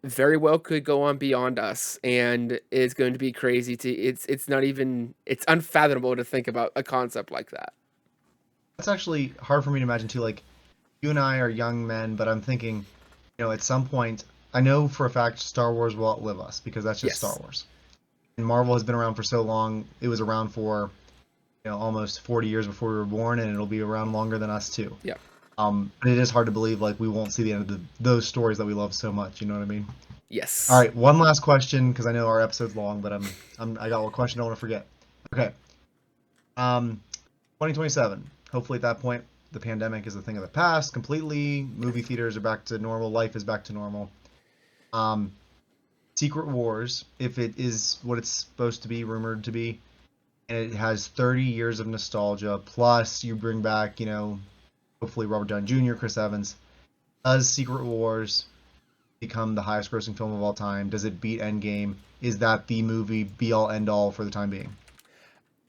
Very well could go on beyond us, and it's going to be crazy to. It's not even. It's unfathomable to think about a concept like that. That's actually hard for me to imagine too. Like you and I are young men, but I'm thinking, at some point, I know for a fact Star Wars will outlive us because that's just Star Yes. Wars. And Marvel has been around for so long. It was around for almost 40 years before we were born, and it'll be around longer than us too. Yeah. But it is hard to believe like we won't see the end of those stories that we love so much. You know what I mean? All Yes. right, one last question because I know our episode's long, but I got a question I want to forget. Okay, 2027. Hopefully at that point the pandemic is a thing of the past completely. Movie theaters are back to normal. Life is back to normal. Um, Secret Wars, if it is what it's supposed to be, rumored to be, and it has 30 years of nostalgia, plus you bring back, hopefully Robert Downey Jr., Chris Evans. Does Secret Wars become the highest grossing film of all time? Does it beat Endgame? Is that the movie be all end all for the time being?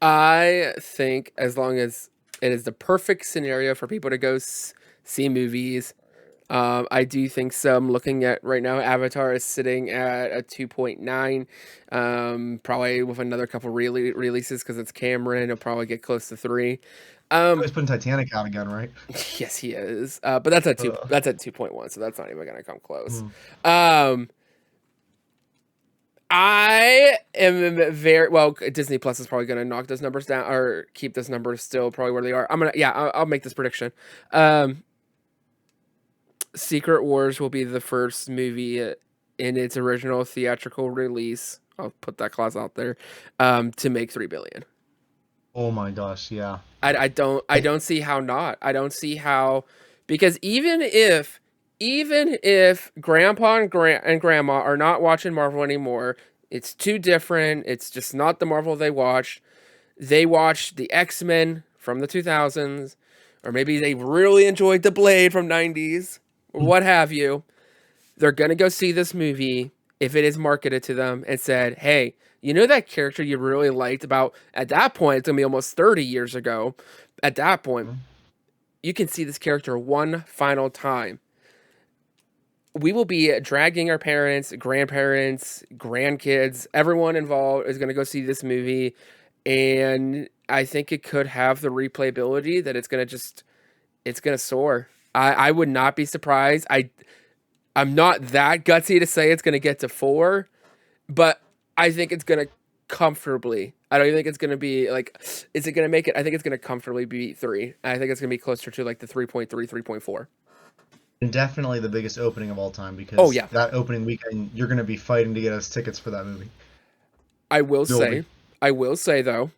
I think as long as it is the perfect scenario for people to go see movies, I do think so. I'm looking at right now, Avatar is sitting at a 2.9. Probably with another couple releases because it's Cameron, it'll probably get close to 3. Always Um, putting Titanic out again, right? yes, he is. But that's at two. Ugh. That's at 2.1, so that's not even gonna come close. Hmm. Um, I am very well. Disney Plus is probably going to knock those numbers down or keep those numbers still probably where they are. I'll make this prediction. Um, Secret Wars will be the first movie in its original theatrical release. I'll put that clause out there, to make 3 billion. Oh my gosh, yeah. I don't see how not. I don't see how, because even if grandpa and grandma are not watching Marvel anymore, it's too different. It's just not the Marvel they watched. They watched the X-Men from the 2000s, or maybe they really enjoyed the Blade from 90s, or what have you, they're going to go see this movie if it is marketed to them and said, hey, you know that character you really liked about, at that point, it's going to be almost 30 years ago. At that point, you can see this character one final time. We will be dragging our parents, grandparents, grandkids, everyone involved is going to go see this movie. And I think it could have the replayability that it's going to soar. I would not be surprised. I'm not that gutsy to say it's going to get to 4, but I think it's going to comfortably. I don't even think it's going to be like, is it going to make it? I think it's going to comfortably be 3. I think it's going to be closer to like the 3.3, 3.4. And definitely the biggest opening of all time, because yeah. that opening weekend, you're going to be fighting to get us tickets for that movie. I will say though,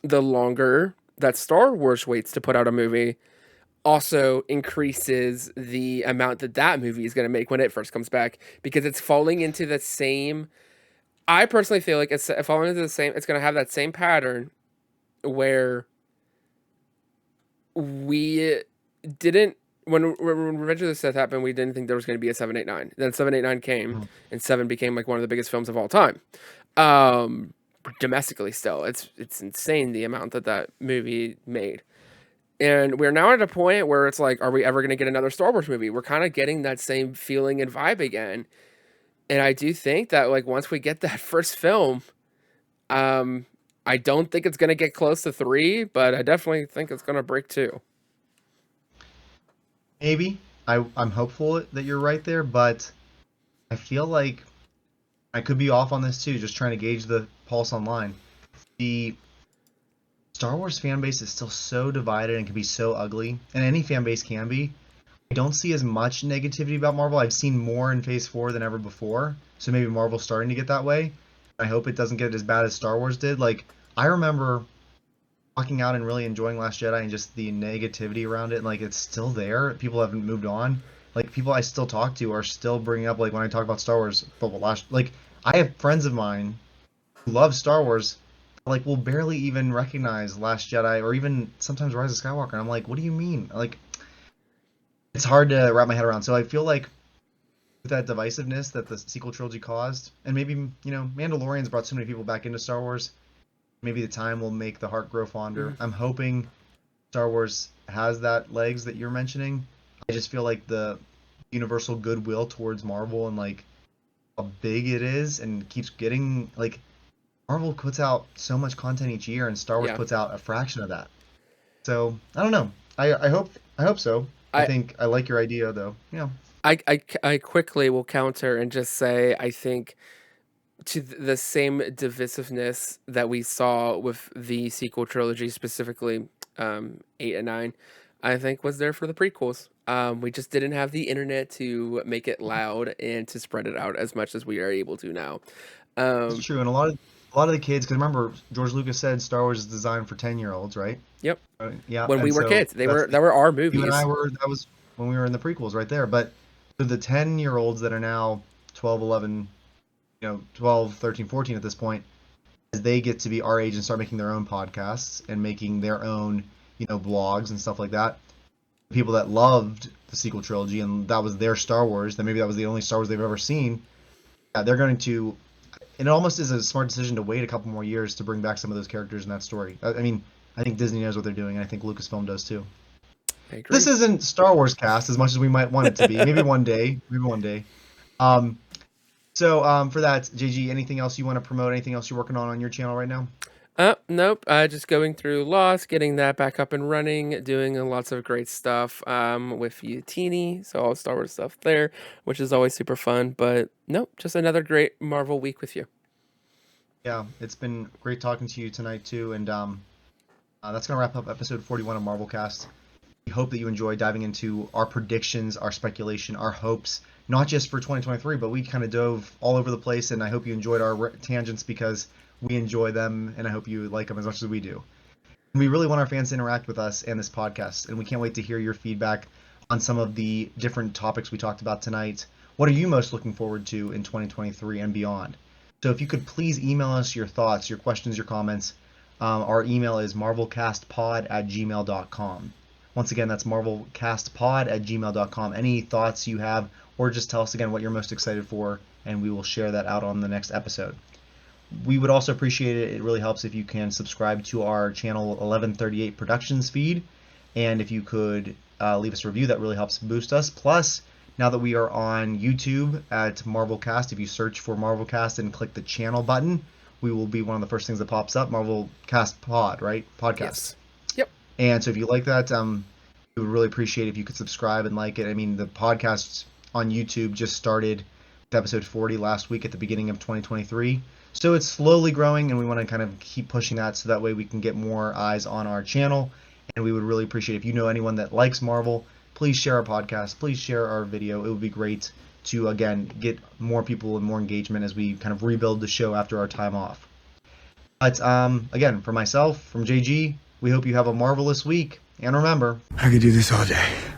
the longer that Star Wars waits to put out a movie also increases the amount that movie is going to make when it first comes back, because it's falling into the same. I personally feel like it's falling into the same. It's going to have that same pattern where we didn't. When Revenge of the Sith happened, we didn't think there was going to be a 789. Then 789 came, and 7 became like one of the biggest films of all time. Domestically, still, it's insane the amount that movie made. And we're now at a point where it's like, are we ever going to get another Star Wars movie? We're kind of getting that same feeling and vibe again. And I do think that like once we get that first film, I don't think it's going to get close to 3, but I definitely think it's going to break 2. Maybe. I'm hopeful that you're right there, but I feel like I could be off on this too, just trying to gauge the pulse online. The Star Wars fan base is still so divided and can be so ugly, and any fan base can be. I don't see as much negativity about Marvel. I've seen more in Phase 4 than ever before, so maybe Marvel's starting to get that way. I hope it doesn't get as bad as Star Wars did. Like, I remember walking out and really enjoying Last Jedi and just the negativity around it, and like it's still there. People haven't moved on. Like, people I still talk to are still bringing up, like, when I talk about Star Wars, I have friends of mine who love Star Wars, like, will barely even recognize Last Jedi or even sometimes Rise of Skywalker. And I'm like, what do you mean? Like, it's hard to wrap my head around. So I feel like with that divisiveness that the sequel trilogy caused, and maybe, Mandalorian's brought so many people back into Star Wars, maybe the time will make the heart grow fonder. I'm hoping Star Wars has that legs that you're mentioning. I just feel like the universal goodwill towards Marvel and like how big it is and keeps getting, like, Marvel puts out so much content each year and Star Wars puts out a fraction of that. So I don't know. I hope so. I think I like your idea though. Yeah. I quickly will counter and just say I think to the same divisiveness that we saw with the sequel trilogy, specifically 8 and 9, I think was there for the prequels. We just didn't have the internet to make it loud and to spread it out as much as we are able to now. It's true, and a lot of the kids, because remember George Lucas said Star Wars is designed for 10-year-olds, right? Yep. Yeah. When we were kids, that were our movies. You and I were. That was when we were in the prequels, right there. But for the 10-year-olds that are now 12, 11, 12, 13, 14 at this point, as they get to be our age and start making their own podcasts and making their own, blogs and stuff like that, people that loved the sequel trilogy and that was their Star Wars, that maybe that was the only Star Wars they've ever seen, they're going to, and it almost is a smart decision to wait a couple more years to bring back some of those characters in that story. I mean, I think Disney knows what they're doing, and I think Lucasfilm does too. I agree. This isn't Star Wars cast as much as we might want it to be. Maybe one day. So for that, JG, anything else you want to promote? Anything else you're working on your channel right now? Nope. Just going through Lost, getting that back up and running, doing lots of great stuff with you, Teeny. So all Star Wars stuff there, which is always super fun. But nope, just another great Marvel week with you. Yeah, it's been great talking to you tonight too, and that's gonna wrap up episode 41 of Marvelcast. We hope that you enjoy diving into our predictions, our speculation, our hopes, not just for 2023, but we kind of dove all over the place, and I hope you enjoyed our tangents because we enjoy them, and I hope you like them as much as we do. And we really want our fans to interact with us and this podcast, and we can't wait to hear your feedback on some of the different topics we talked about tonight. What are you most looking forward to in 2023 and beyond? So if you could please email us your thoughts, your questions, your comments. Our email is marvelcastpod@gmail.com. Once again, that's marvelcastpod@gmail.com. Any thoughts you have, or just tell us again what you're most excited for, and we will share that out on the next episode. We would also appreciate it. It really helps if you can subscribe to our channel 1138 Productions feed, and if you could leave us a review, that really helps boost us. Plus, now that we are on YouTube at Marvelcast, if you search for Marvelcast and click the channel button, we will be one of the first things that pops up. Marvelcast Pod, right? Podcast. Yes. Yep. And so if you like that, we would really appreciate if you could subscribe and like it. I mean, the podcast on YouTube just started with episode 40 last week at the beginning of 2023. So it's slowly growing, and we want to kind of keep pushing that so that way we can get more eyes on our channel. And we would really appreciate if you know anyone that likes Marvel, please share our podcast, please share our video. It would be great to, again, get more people and more engagement as we kind of rebuild the show after our time off. But again, for myself, from JG, we hope you have a marvelous week. And remember, I could do this all day.